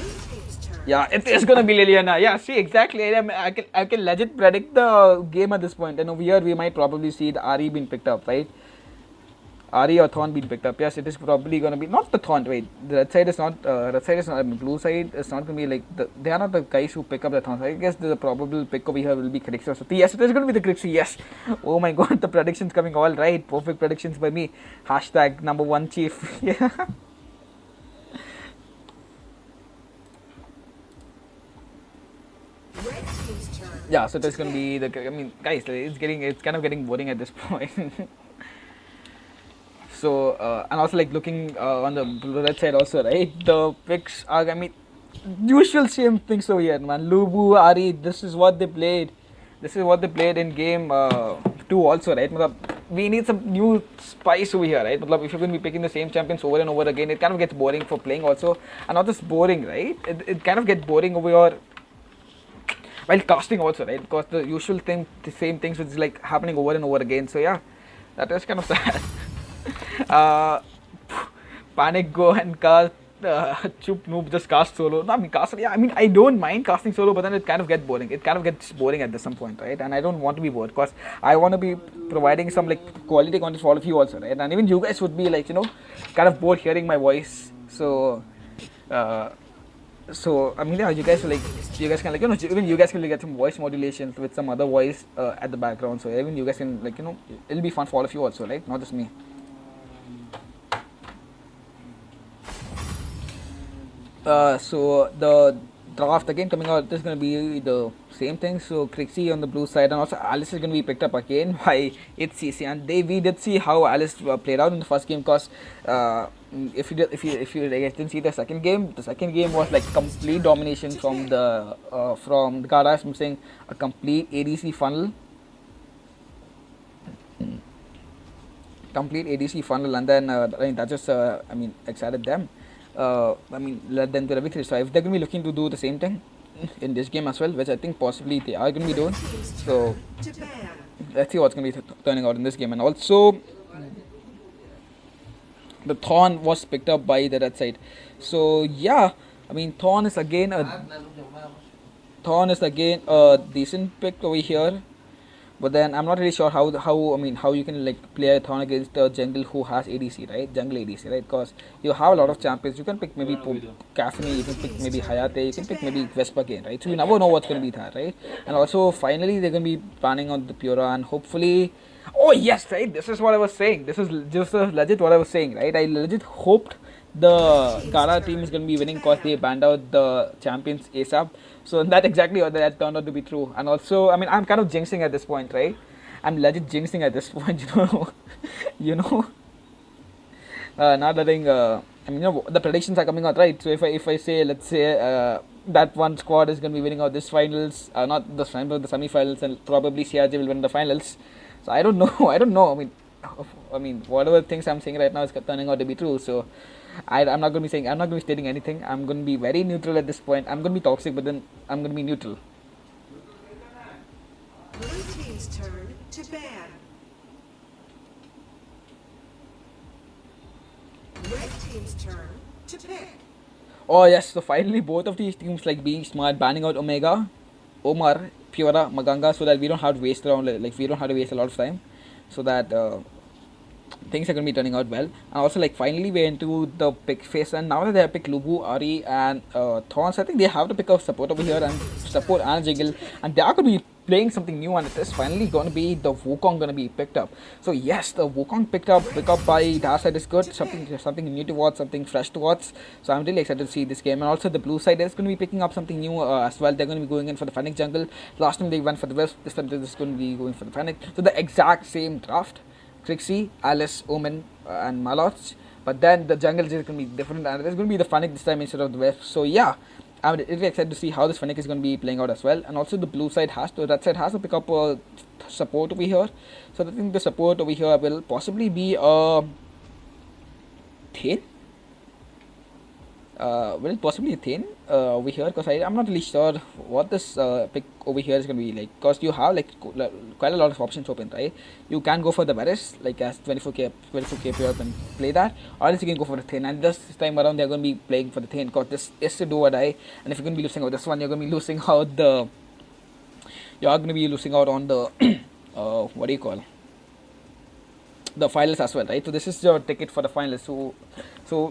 Yeah, it is gonna be Liliana. Yeah, see, exactly. I can legit predict the game at this point. And over here, we might probably see the Ari being picked up, right? Ari or Thorn being picked up. Yes, it is probably gonna be not the Thorn. Wait, the red side is not. Blue side is not gonna be like they are not the guys who pick up the Thorn. So I guess the probable pick over here will be Crixie. So yes, it is gonna be the Crixie. Yes. Oh my God, the predictions coming all right. Perfect predictions by me. Hashtag #1 chief. Yeah. Yeah, so it's gonna be guys, it's kind of getting boring at this point. So and also like looking on the red side also, right? The picks are usual same things over here, man. Lubu, Ari, this is what they played. This is what they played in game 2 also, right? We need some new spice over here, right? If you're going to be picking the same champions over and over again, it kind of gets boring for playing also. And not just boring, right? It kind of gets boring over here while casting also, right? Because the usual thing, the same things which is like happening over and over again. So yeah, that is kind of sad. Panic, go and cast Chup Noob, just cast solo. No, I don't mind casting solo, but then it kind of gets boring. It kind of gets boring at some point, right? And I don't want to be bored because I want to be providing some like quality content for all of you also, right? And even you guys would be like, kind of bored hearing my voice. So yeah, you guys can like, even you guys can get some voice modulations with some other voice at the background. So even you guys can like, it'll be fun for all of you also, right? Not just me. So the draft again coming out, this is going to be the same thing. So Crixie on the blue side, and also Alice is going to be picked up again by CC. And we did see how Alice played out in the first game, because if you guys didn't see the second game was like complete domination from the Gaara. I'm saying a complete ADC funnel. And then that just excited them. Led them to the victory. So if they're going to be looking to do the same thing in this game as well, which I think possibly they are going to be doing. So let's see what's going to be turning out in this game. And also, the Thorn was picked up by the red side. So yeah, Thorn is again a decent pick over here. But then I'm not really sure how you can like play a Thorn against a jungle who has ADC, right? Jungle ADC, right? Because you have a lot of champions. You can pick maybe Caffeine, you can pick maybe Hayate, you can pick maybe Vespa again, right? So you never know what's going to be there, right? And also finally they're going to be planning on the Pura, and hopefully, Oh yes, right. This is what I was saying. This is just legit what I was saying, right? I legit hoped the Gaara team is gonna be winning because they banned out the champions ASAP. So that exactly what that turned out to be true. And also, I mean, I'm kind of jinxing at this point, right? I'm legit jinxing at this point, you know. you know, not letting. I mean, the predictions are coming out, right? So if I say, let's say, that one squad is gonna be winning out this finals, not the finals, the semi-finals, and probably CRJ will win the finals. So I don't know. I don't know. I mean, whatever things I'm saying right now is turning out to be true. So I'm not gonna be saying. I'm not gonna be stating anything. I'm gonna be very neutral at this point. I'm gonna be toxic, but then I'm gonna be neutral. Blue team's turn to ban. Red team's turn to pick. Oh yes, so finally both of these teams like being smart, banning out Omega, Omar, Piora, Maganga, so that we don't have to waste around like we don't have to waste a lot of time, so that things are gonna be turning out well. And also like finally we're into the pick phase, and now that they have picked Lubu, Ari, and Thorns, I think they have to pick up support over here and support and Jiggle, and they are gonna be playing something new, and it is finally gonna be the Wukong gonna be picked up. So yes, the Wukong pick up by Dark side is good, something new to watch, something fresh to watch. So I'm really excited to see this game, and also the blue side is gonna be picking up something new as well. They're gonna be going in for the Fennec jungle. Last time they went for the Wisp, this time they're just gonna be going for the Fennec. So the exact same draft. Trixie, Alice, Omen, and Malots. But then the jungle is going to be different, and it's going to be the Fennec this time instead of the Wisp. So yeah, I'm really excited to see how this Fennec is going to be playing out as well. And also the blue side that side has to pick up support over here. So I think the support over here will possibly be Thier. Will it possibly Thier over here? Because I'm not really sure what this pick over here is going to be like. Because you have like quite a lot of options open, right? You can go for the Varus, like as 24k player and play that, or else you can go for the Thier. And this time around they're going to be playing for the Thier because this is to do or die. And if you're going to be losing out this one, you're going to be losing out the. You are going to be losing out on the what do you call? The finals as well, right? So this is your ticket for the finals. So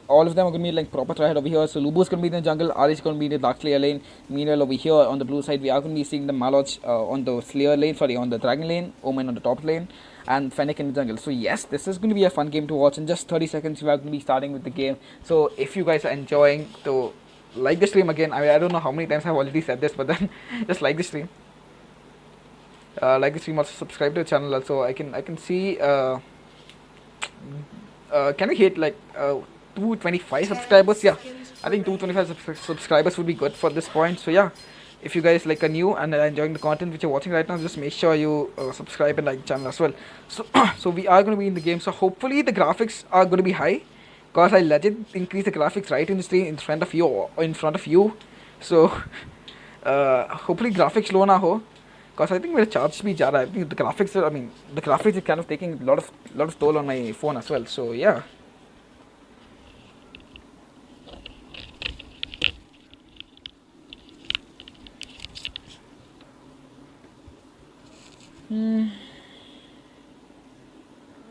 all of them are going to be like proper tryhard over here. So Lubu is going to be in the jungle, Ari is going to be in the Dark Slayer lane. Meanwhile over here on the blue side we are going to be seeing the Malach on the Slayer lane, on the Dragon lane, Omen on the top lane, and Fennec in the jungle. So yes, this is going to be a fun game to watch. In just 30 seconds we are going to be starting with the game. So if you guys are enjoying, to like the stream again. I mean, I don't know how many times I've already said this, but then just like the stream. Like the stream, also subscribe to the channel. Also I can see can we hit like 225 subscribers? Yeah, I think 225 subscribers would be good for this point. So yeah, if you guys like are new and are enjoying the content which you're watching right now, just make sure you subscribe and like the channel as well. So so we are going to be in the game. So hopefully the graphics are going to be high, because I legit increase the graphics right in the screen in front of you. So hopefully graphics low na ho. Because I think my charge speed jada. I think the graphics is kind of taking a lot of toll on my phone as well. So yeah.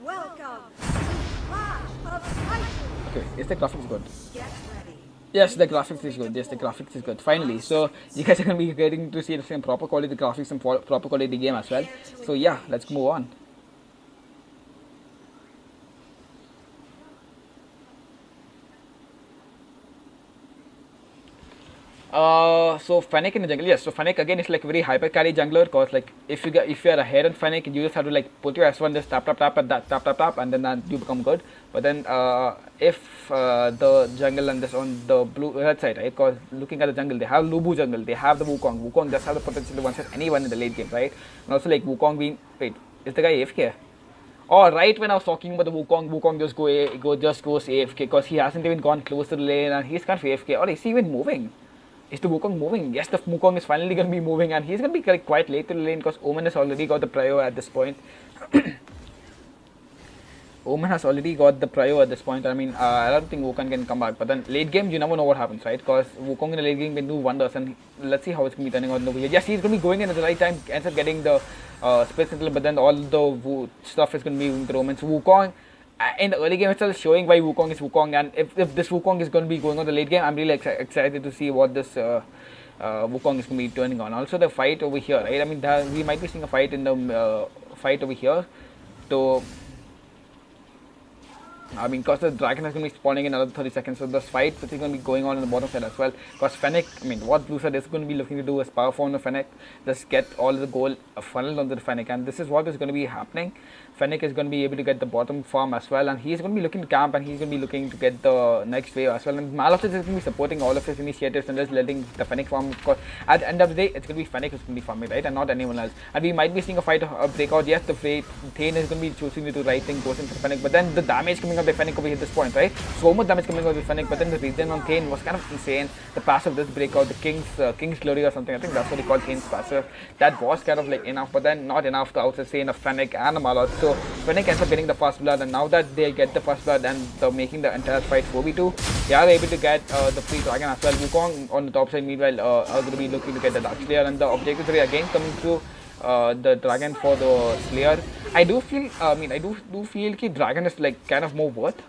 Welcome to Clash of Titans. Okay, is the graphics good? Get ready. Yes, the graphics is good. Yes, the graphics is good. Finally, so you guys are gonna be getting to see the same proper quality graphics and proper quality game as well. So yeah, let's move on. So Fennec in the jungle, yes. So Fennec again is like very hyper carry jungler, because like if you are ahead on Fennec, you just have to like put your S1, just tap and that tap, and then you become good. But then if the jungle and this on the blue red side, right? Because looking at the jungle, they have Lubu jungle, they have the Wukong. Wukong just have the potential to one-shot anyone in the late game, right? And also like Wukong being, wait, is the guy AFK? Oh, right when I was talking about the Wukong just goes AFK, because he hasn't even gone close to the lane and he's kind of AFK. Oh, is he even moving? Is the Wukong moving? Yes, the Wukong is finally going to be moving, and he's going to be like quite late to the lane, because Omen has already got the prio at this point. Omen has already got the prio at this point. I mean, I don't think Wukong can come back, but then late game, you never know what happens, right? Because Wukong in the late game can do wonders, and let's see how it's going to be turning out over here. Yes, he's going to be going in at the right time, ends up getting the split sentinel, but then all the stuff is going to be going to Roman. So Wukong, in the early game itself, showing why Wukong is Wukong, and if this Wukong is going to be going on the late game, I'm really excited to see what this Wukong is going to be turning on. Also the fight over here, right? I mean, we might be seeing a fight in the fight over here. to, I mean, because the dragon is going to be spawning in another 30 seconds, so the fight which is going to be going on in the bottom side as well. Because Fennec, I mean, what blue side is going to be looking to do is power form the Fennec, just get all the gold funneled onto the Fennec, and this is what is going to be happening. Fennec is going to be able to get the bottom farm as well, and he's going to be looking to camp, and he's going to be looking to get the next wave as well. And Malos is going to be supporting all of his initiatives and just letting the Fennec farm. Because at the end of the day, it's going to be Fennec who's going to be farming, right, and not anyone else. And we might be seeing a fight, a breakout. Yes, the Thier is going to be choosing to do the right thing, goes into the Fennec, but then the damage coming out by Fennec over here at this point, right? So much damage coming out by Fennec, but then the reason on Thier was kind of insane. The passive this breakout, the King's Glory or something, I think that's what they call Thier's passive. That was kind of like enough, but then not enough to outstain a Fennec and a Malos. So Fennec ends up getting the first blood, and now that they get the first blood and they're making the entire fight 4v2, they are able to get the free dragon as well. Wukong on the top side meanwhile are going to be looking to get the Dark Slayer, and the objective 3 again coming through the dragon for the Slayer. I do feel, I do feel that dragon is like kind of more worth.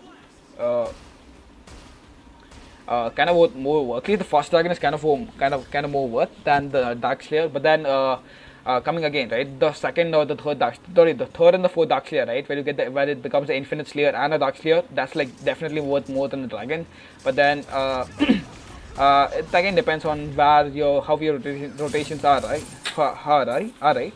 Kind of more worth. At least the first dragon is kind of more worth than the Dark Slayer, but then coming again, right? The second or the third the third and the fourth Dark Slayer, right? Where you get where it becomes an Infinite Slayer and a Dark Slayer. That's like definitely worth more than the dragon. But then it again depends on where how your rotations are, right? Alright.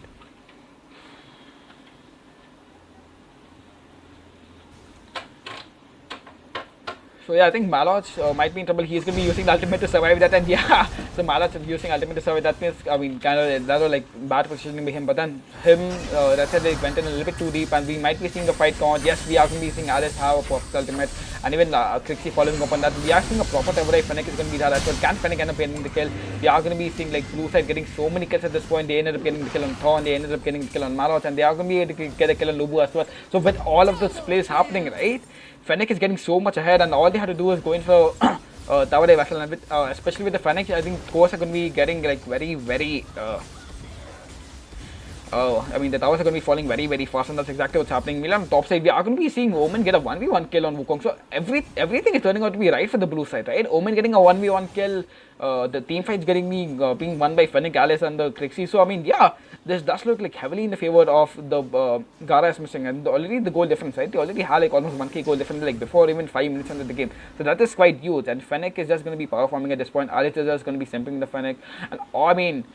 So yeah, I think Malach might be in trouble. He's going to be using the ultimate to survive that, and yeah, so Malach is using ultimate to survive that. Means, I mean, kind of that was like bad positioning by him, but then that said, they went in a little bit too deep, and we might be seeing the fight go on. Yes, we are going to be seeing Alice have a perfect ultimate, and even Crixie following up on that. We are seeing a proper Tevorai. Fennec is going to be that as well. Can Fennec end up getting the kill? We are going to be seeing like blue side getting so many kills at this point. They ended up getting the kill on Thorn, they ended up getting the kill on Malach, and they are going to be able to get a kill on Lubu as well. So with all of this plays happening, right? Fennec is getting so much ahead, and all they have to do is go in for Tower Dive Vessel, and with, especially with the Fennec, I think cores are going to be getting like very I mean, the towers are going to be falling very fast, and that's exactly what's happening. Meanwhile, on top side, we are going to be seeing Omen get a 1v1 kill on Wukong. So everything is turning out to be right for the blue side, right? Omen getting a 1v1 kill, the team fights getting being won by Fennec, Alice, and the Crixie. So I mean, yeah, this does look like heavily in the favor of the Gaara is missing, and already the goal difference, right? They already had like almost 1k goal difference like before even 5 minutes into the game. So that is quite huge, and Fennec is just going to be power farming at this point. Alice is just going to be simping the Fennec, and I mean,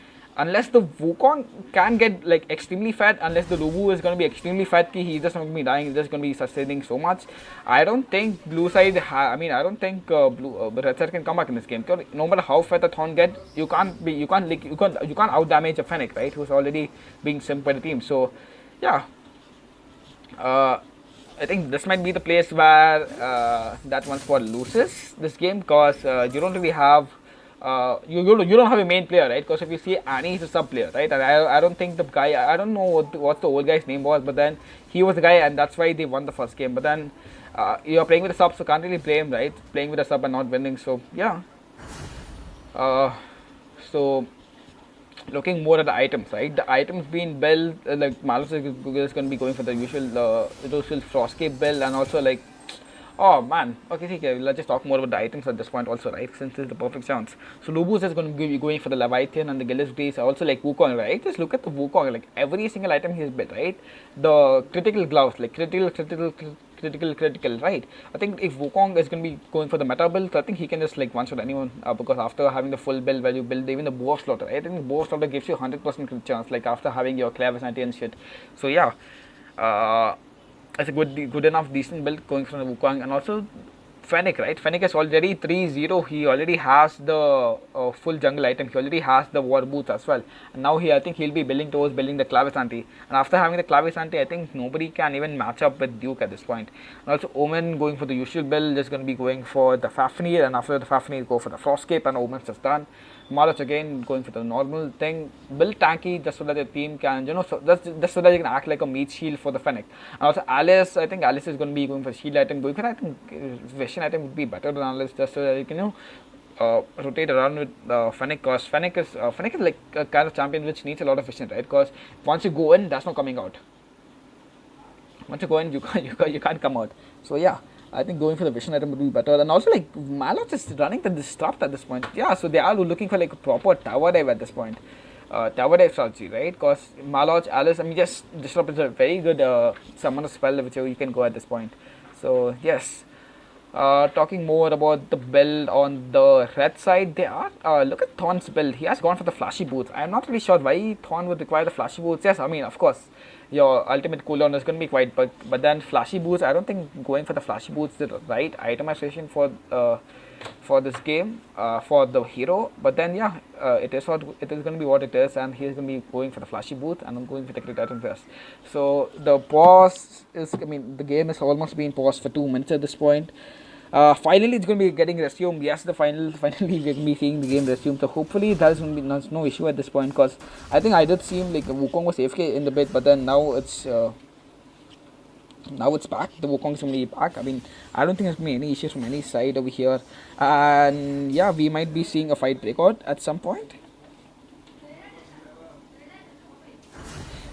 unless the Wukong can get like extremely fat, unless the Lubu is going to be extremely fat, he's just not going to be dying, he's just going to be sustaining so much. I don't think blue side, I don't think red side can come back in this game. Because no matter how fat a Thorn get, you can't out damage a Fennec, right? Who's already being simped by the team. So yeah, I think this might be the place where that one squad loses this game, because you don't really have. You don't have a main player, right? Because if you see Annie is a sub player, right? And I don't think the guy, I don't know what the old guy's name was, but then he was the guy, and that's why they won the first game. But then you're playing with a sub, so can't really blame, right? Playing with a sub and not winning. So yeah. So looking more at the items, right? The items being built, like Malus is going to be going for the usual Frostcape build, and also like. Oh man, okay, let's just talk more about the items at this point also, right? Since it's the perfect chance. So Lubu is going to be going for the Leviathan and the Gillis Breeze, also like Wukong, right? Just look at the Wukong, like every single item he's built, right? The critical gloves, like critical, right? I think if Wukong is going to be going for the meta build, so I think he can just like one-shot anyone, because after having the full build where you build even the Bow of Slaughter, right? I think the Bow of Slaughter gives you 100% crit chance, like after having your Clever Sanity and shit. So yeah, it's a good enough decent build going from the Wukong. And also Fennec, right? Fennec is already 3-0. He already has the full jungle item. He already has the war boots as well. And now I think he'll be building towards building the Clavisanti. And after having the Clavisanti, I think nobody can even match up with Duke at this point. And also Omen going for the usual build, just going to be going for the Fafnir, and after the Fafnir go for the Frostcape, and Omen's just done. Malach again going for the normal thing, build tanky just so that the team can, so just so that you can act like a meat shield for the Fennec. And also Alice, I think Alice is going to be going for shield item, going for, I think vision item would be better than Alice, just so that you can rotate around with Fennec, because Fennec is like a kind of champion which needs a lot of vision, right? Because once you go in, that's not coming out. Once you go in, you can't come out. So yeah, I think going for the vision item would be better. And also like Malach is running the disrupt at this point. Yeah, so they are looking for like a proper tower dive at this point. tower dive strategy, right? Because Maloj, Alice, I mean, just disrupt is a very good summoner spell which you can go at this point. So yes. Talking more about the build on the red side, they are look at Thorn's build. He has gone for the flashy boots. I'm not really sure why Thorn would require the flashy boots. Yes, I mean, of course, your ultimate cooldown is going to be quite, but then flashy boots. I don't think going for the flashy boots is the right itemization for this game for the hero. But then yeah, it is going to be what it is, and he's going to be going for the flashy boots, and I'm going for the crit item first. So the pause is, I mean, the game is almost been paused for 2 minutes at this point. Finally, it's going to be getting resumed. Yes, finally we're going to be seeing the game resume. So hopefully there's going to be no issue at this point, because I think I did seem like Wukong was AFK in the bit, but then now it's back. The Wukong is going to be back. I mean, I don't think there's going to be any issues from any side over here, and yeah, we might be seeing a fight breakout at some point.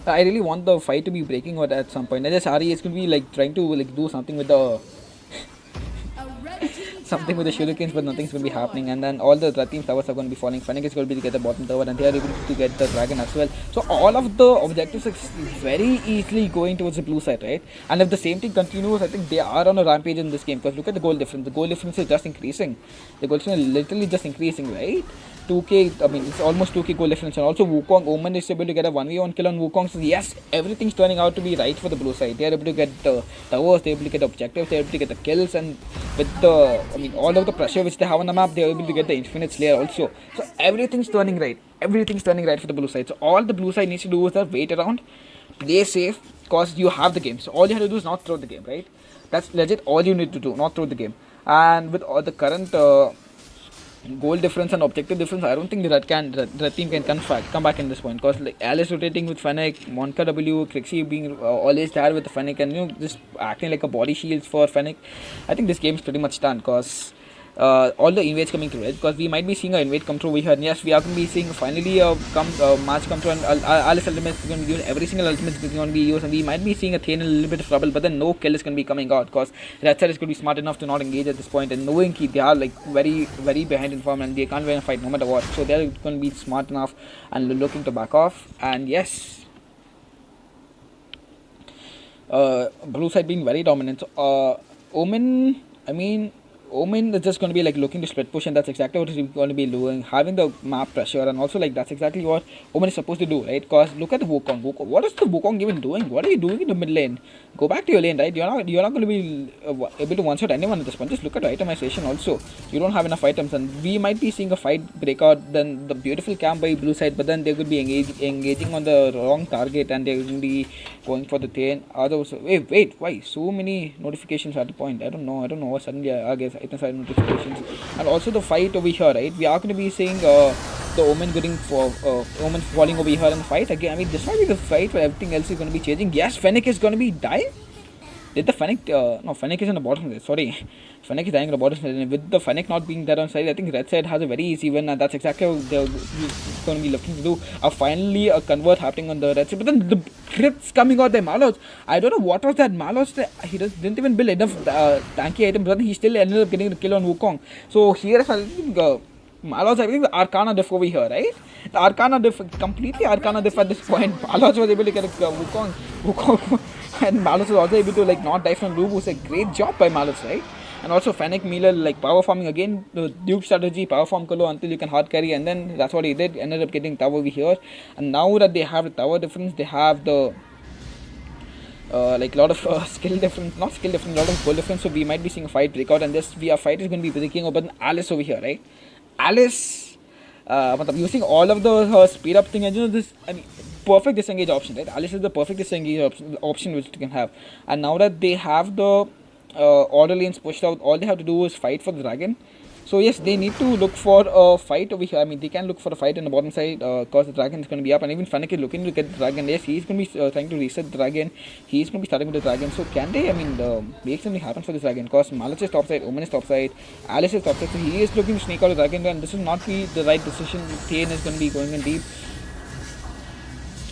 I really want the fight to be breaking out at some point. And just Ari is going to be like trying to like do something with the shurikens, but nothing's going to be happening, and then all the red team towers are going to be falling. Fennec is going to be to get the bottom tower, and they are able to get the dragon as well. So all of the objectives are very easily going towards the blue side, right? And if the same thing continues, I think they are on a rampage in this game, because look at the goal difference. The goal difference is just increasing. The goal difference is literally just increasing, right? 2k, I mean, it's almost 2k goal difference. And also Wukong, Omen is able to get a 1v1 kill on Wukong. So yes, everything's turning out to be right for the blue side. They are able to get the towers, they are able to get the objectives, they are able to get the kills, and with the, I mean, all of the pressure which they have on the map, they are able to get the infinite slayer also. So everything's turning right. Everything's turning right for the blue side. So all the blue side needs to do is that wait around, play safe, because you have the game. So all you have to do is not throw the game, right? That's legit all you need to do, not throw the game. And with all the current goal difference and objective difference, I don't think the red team can come back in this point, because like Alice rotating with Fennec, Monka W, Crixie being always there with the Fennec, and just acting like a body shield for Fennec. I think this game is pretty much done, because all the invades coming through, right? Because we might be seeing an invade come through over here, and yes, we are going to be seeing finally a match come through, and Alice ultimate is going to be used, every single ultimate is going to be used, and we might be seeing a Thier in a little bit of trouble, but then no kill is going to be coming out, because Red Side is going to be smart enough to not engage at this point, and knowing they are like very, very behind in form, and they can't win a fight no matter what, so they're going to be smart enough and looking to back off, and yes, blue side being very dominant. Omen, I mean, Omen is just going to be like looking to split push, and that's exactly what he's going to be doing, having the map pressure, and also like that's exactly what Omen is supposed to do, right? Because look at the Wukong. What is the Wukong even doing? What are you doing in the mid lane? Go back to your lane, right? You're not going to be able to one shot anyone at this point. Just look at the itemization also. You don't have enough items, and we might be seeing a fight breakout. Then the beautiful camp by blue side, but then they could be engaging on the wrong target, and they're going to be going for the Thier. Others, wait, why so many notifications at the point? I don't know. Suddenly I guess item side notifications, and also the fight over here, right? We are going to be seeing the Omen getting Omen falling over here in the fight again. I mean, this might be the fight where everything else is going to be changing. Yes, Fennec is going to be dying. Did the Fennec? No, Fennec is on the bottom side. Sorry, Fennec is dying on the bottom side. And with the Fennec not being there on side, I think red side has a very easy win, and that's exactly what they're going to be looking to do. Finally, a convert happening on the red side, but then the crits coming out by Maloj. I don't know what was that. Maloj, he didn't even build enough tanky items, but he still ended up getting the kill on Wukong. So here, I think Maloj, I think the Arcana diff over here, right? The Arcana diff, completely Arcana diff at this point. Maloj was able to get a Wukong. And Malus was also able to like not die from Loop, was a great job by Malus, right? And also Fennec Miller like power farming again, the Duke strategy, power farm Kolo until you can hard carry, and then that's what he did, ended up getting tower over here. And now that they have the tower difference, they have the like a lot of skill difference, not skill difference, a lot of goal difference, so we might be seeing a fight breakout, and this fight is going to be breaking over Alice over here, right? Alice using all of the speed up thing, and this, I mean, perfect disengage option, right? Alice is the perfect disengage option which you can have, and now that they have the order lanes pushed out, all they have to do is fight for the dragon. So yes, they need to look for a fight over here. I mean, they can look for a fight on the bottom side, because the dragon is going to be up, and even Fennec is looking to get the dragon. Yes, he's going to be trying to reset the dragon. He's going to be starting with the dragon. So can they, I mean, make something happen for this dragon? Because Malach is top side, Omen is top side, Alice is top side, so he is looking to sneak out the dragon, and this will not be the right decision. Thier is going to be going in deep.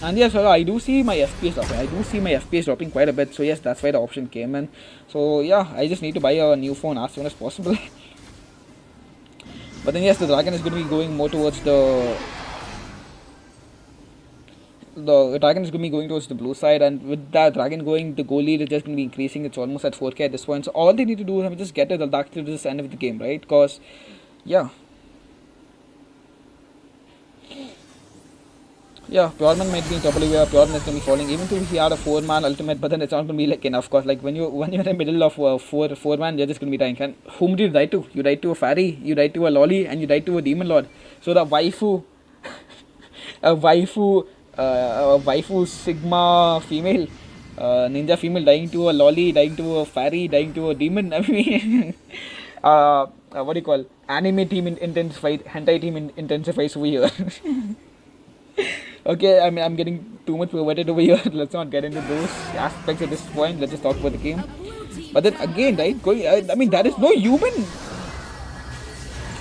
And yes, I do see my FPS dropping. Quite a bit. So yes, that's why the option came in. So yeah, I just need to buy a new phone as soon as possible. But then yes, the dragon is going to be going more towards the the dragon is going to be going towards the blue side, and with that dragon going, the goal lead is just going to be increasing. It's almost at 4k at this point. So all they need to do is just get the dark to this end of the game, right? Because, yeah. Yeah, Pureman might be in trouble here. Pureman is going to be falling. Even though he had a 4-man ultimate, but then it's not going to be like enough. Cause like when you're in the middle of four man, you're just going to be dying. And whom did you die to? You died to a fairy, you died to a lolly, and you died to a demon lord. So the waifu, a waifu sigma female, ninja female dying to a lolly, dying to a fairy, dying to a demon. I mean, what do you call? Anime team intensified, hentai team intensifies over here. Okay, I mean, I'm getting too much perverted over here. Let's not get into those aspects at this point. Let's just talk about the game. But then again, right? I mean, there is no human.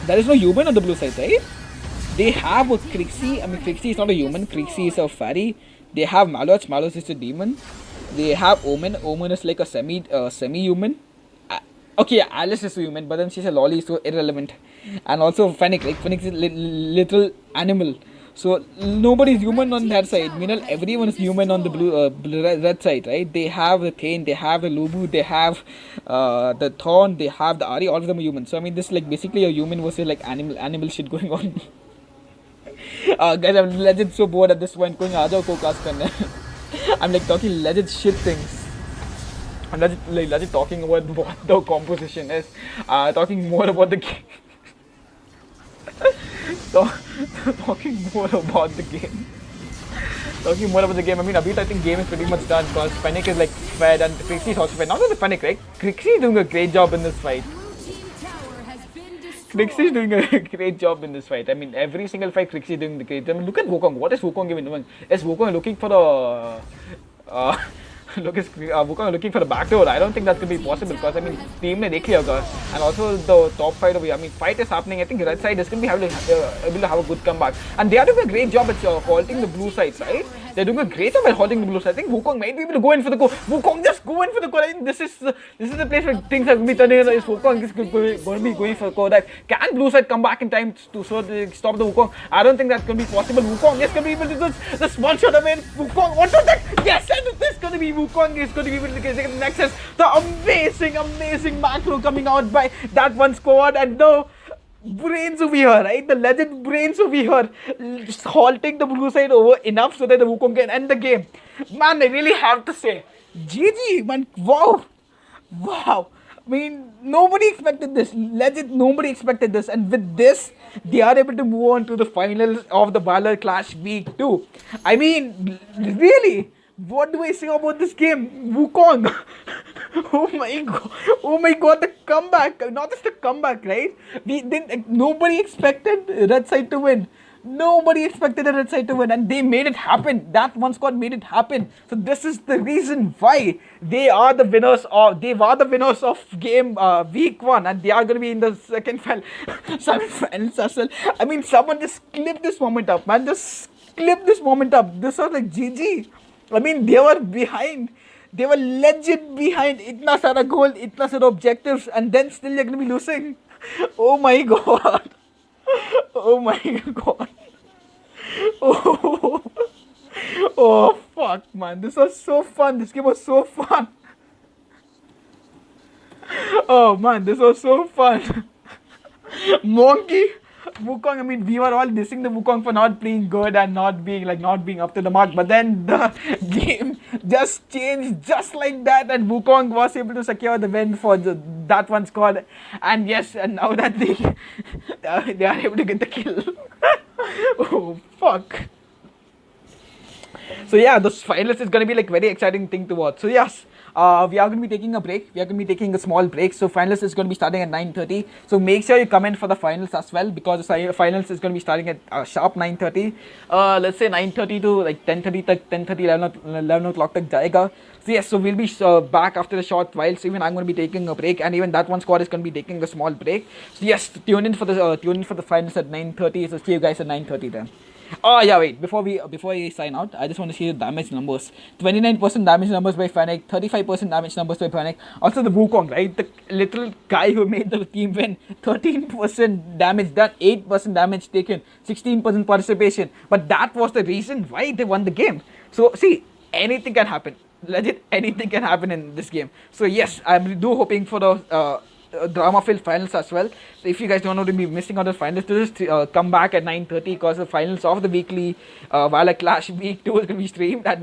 There is no human on the blue side, right? They have a Crixie. I mean, Crixie is not a human. Crixie is a fairy. They have Malos. Malos is a demon. They have Omen. Omen is like a semi-human. Okay, yeah, Alice is a human, but then she's a lolly, so irrelevant. And also Fennec. Like Fennec is a little animal. So nobody's human on that side. Meanwhile, everyone is human on the red side, right? They have the Thane, they have the Lubu, they have the Thorn, they have the Ari. All of them are human. So I mean, this is like basically a human versus like animal shit going on. Guys, I'm legit so bored at this point. Going other co-cast karne. I'm like talking legit shit things. I'm legit talking about what the composition is. Talking more about the game. Talking more about the game. I mean, Abhi, I think game is pretty much done because Fennec is like fed and Crixie is also fed. Not only Fennec, right? Crixie is doing a great job in this fight. Crixie is doing a great job in this fight. I mean, every single fight Crixie is doing the great. I mean, look at Wukong. What is Wukong even doing? Is Wukong looking for the Wukong looking for the back door? I don't think that's going to be possible because I mean team ne dekh liya hoga. And also the top fight over here. I mean fight is happening. I think red side is going to be able to have a good comeback, and they are doing a great job at halting the blue side, right? They're doing a great job at halting the blue side. I think Wukong might be able to go in for the goal. Wukong just go in for the goal. I think this is the place where things are going to be turning. Is Wukong is going to be going for the goal dive? Can blue side come back in time to stop the Wukong? I don't think that's going to be possible. Wukong is going to be able to do this one shot away. Wukong, what was that? Yes, and this is going to be Wukong is going to be able to get the Nexus. The amazing macro coming out by that one squad, and the brains over here, right? The legend brains over here, just halting the blue side over enough so that the Wukong can end the game. Man, I really have to say, GG, man, wow. I mean, nobody expected this. Legend, nobody expected this. And with this, they are able to move on to the finals of the Valor Clash Week 2. I mean, really, what do I say about this game? Wukong. Oh my god, the comeback. Not just the comeback, right? Nobody expected red side to win. Nobody expected the red side to win, and they made it happen. That one squad made it happen. So this is the reason why they are the winners of game week 1, and they are going to be in the second semi-finals as well. I mean, someone just clip this moment up, man. Just clip this moment up. This was like GG. I mean, they were behind. They were legit behind. Itna sara goal, itna sara objectives, and then still they're going to be losing. Oh my god. Oh my god. Oh fuck, man. This was so fun. This game was so fun. Oh man, this was so fun. Monkey. Wukong, I mean, we were all dissing the Wukong for not playing good and not being up to the mark, but then the game just changed just like that, and Wukong was able to secure the win for that one squad. And yes, and now that they are able to get the kill. Oh fuck. So yeah, this finals is gonna be like very exciting thing to watch. So yes, we are going to be taking a break. We are going to be taking a small break. So finals is going to be starting at 9:30. So make sure you comment for the finals as well, because the finals is going to be starting at sharp 9:30. Let's say 9:30 to like 10:30, 11 o'clock tak jayega. So yes, so we'll be back after a short while. So even I'm going to be taking a break, and even that one squad is going to be taking a small break. So yes, tune in for the finals at 9:30. So see you guys at 9:30 then. Oh yeah, wait, before we sign out, I just want to see the damage numbers. 29% damage numbers by Fennec, 35% 25% damage numbers by Panic. Also the Wukong, right? The little guy who made the team win. 13% damage done, 8% damage taken, 16% participation. But that was the reason why they won the game. So see, anything can happen. Legit, anything can happen in this game. So yes, I'm hoping for the drama-filled finals as well. So if you guys don't want to be missing out on the finals, just come back at 9:30 because the finals of the weekly Valor Clash Week 2 is going to be streamed at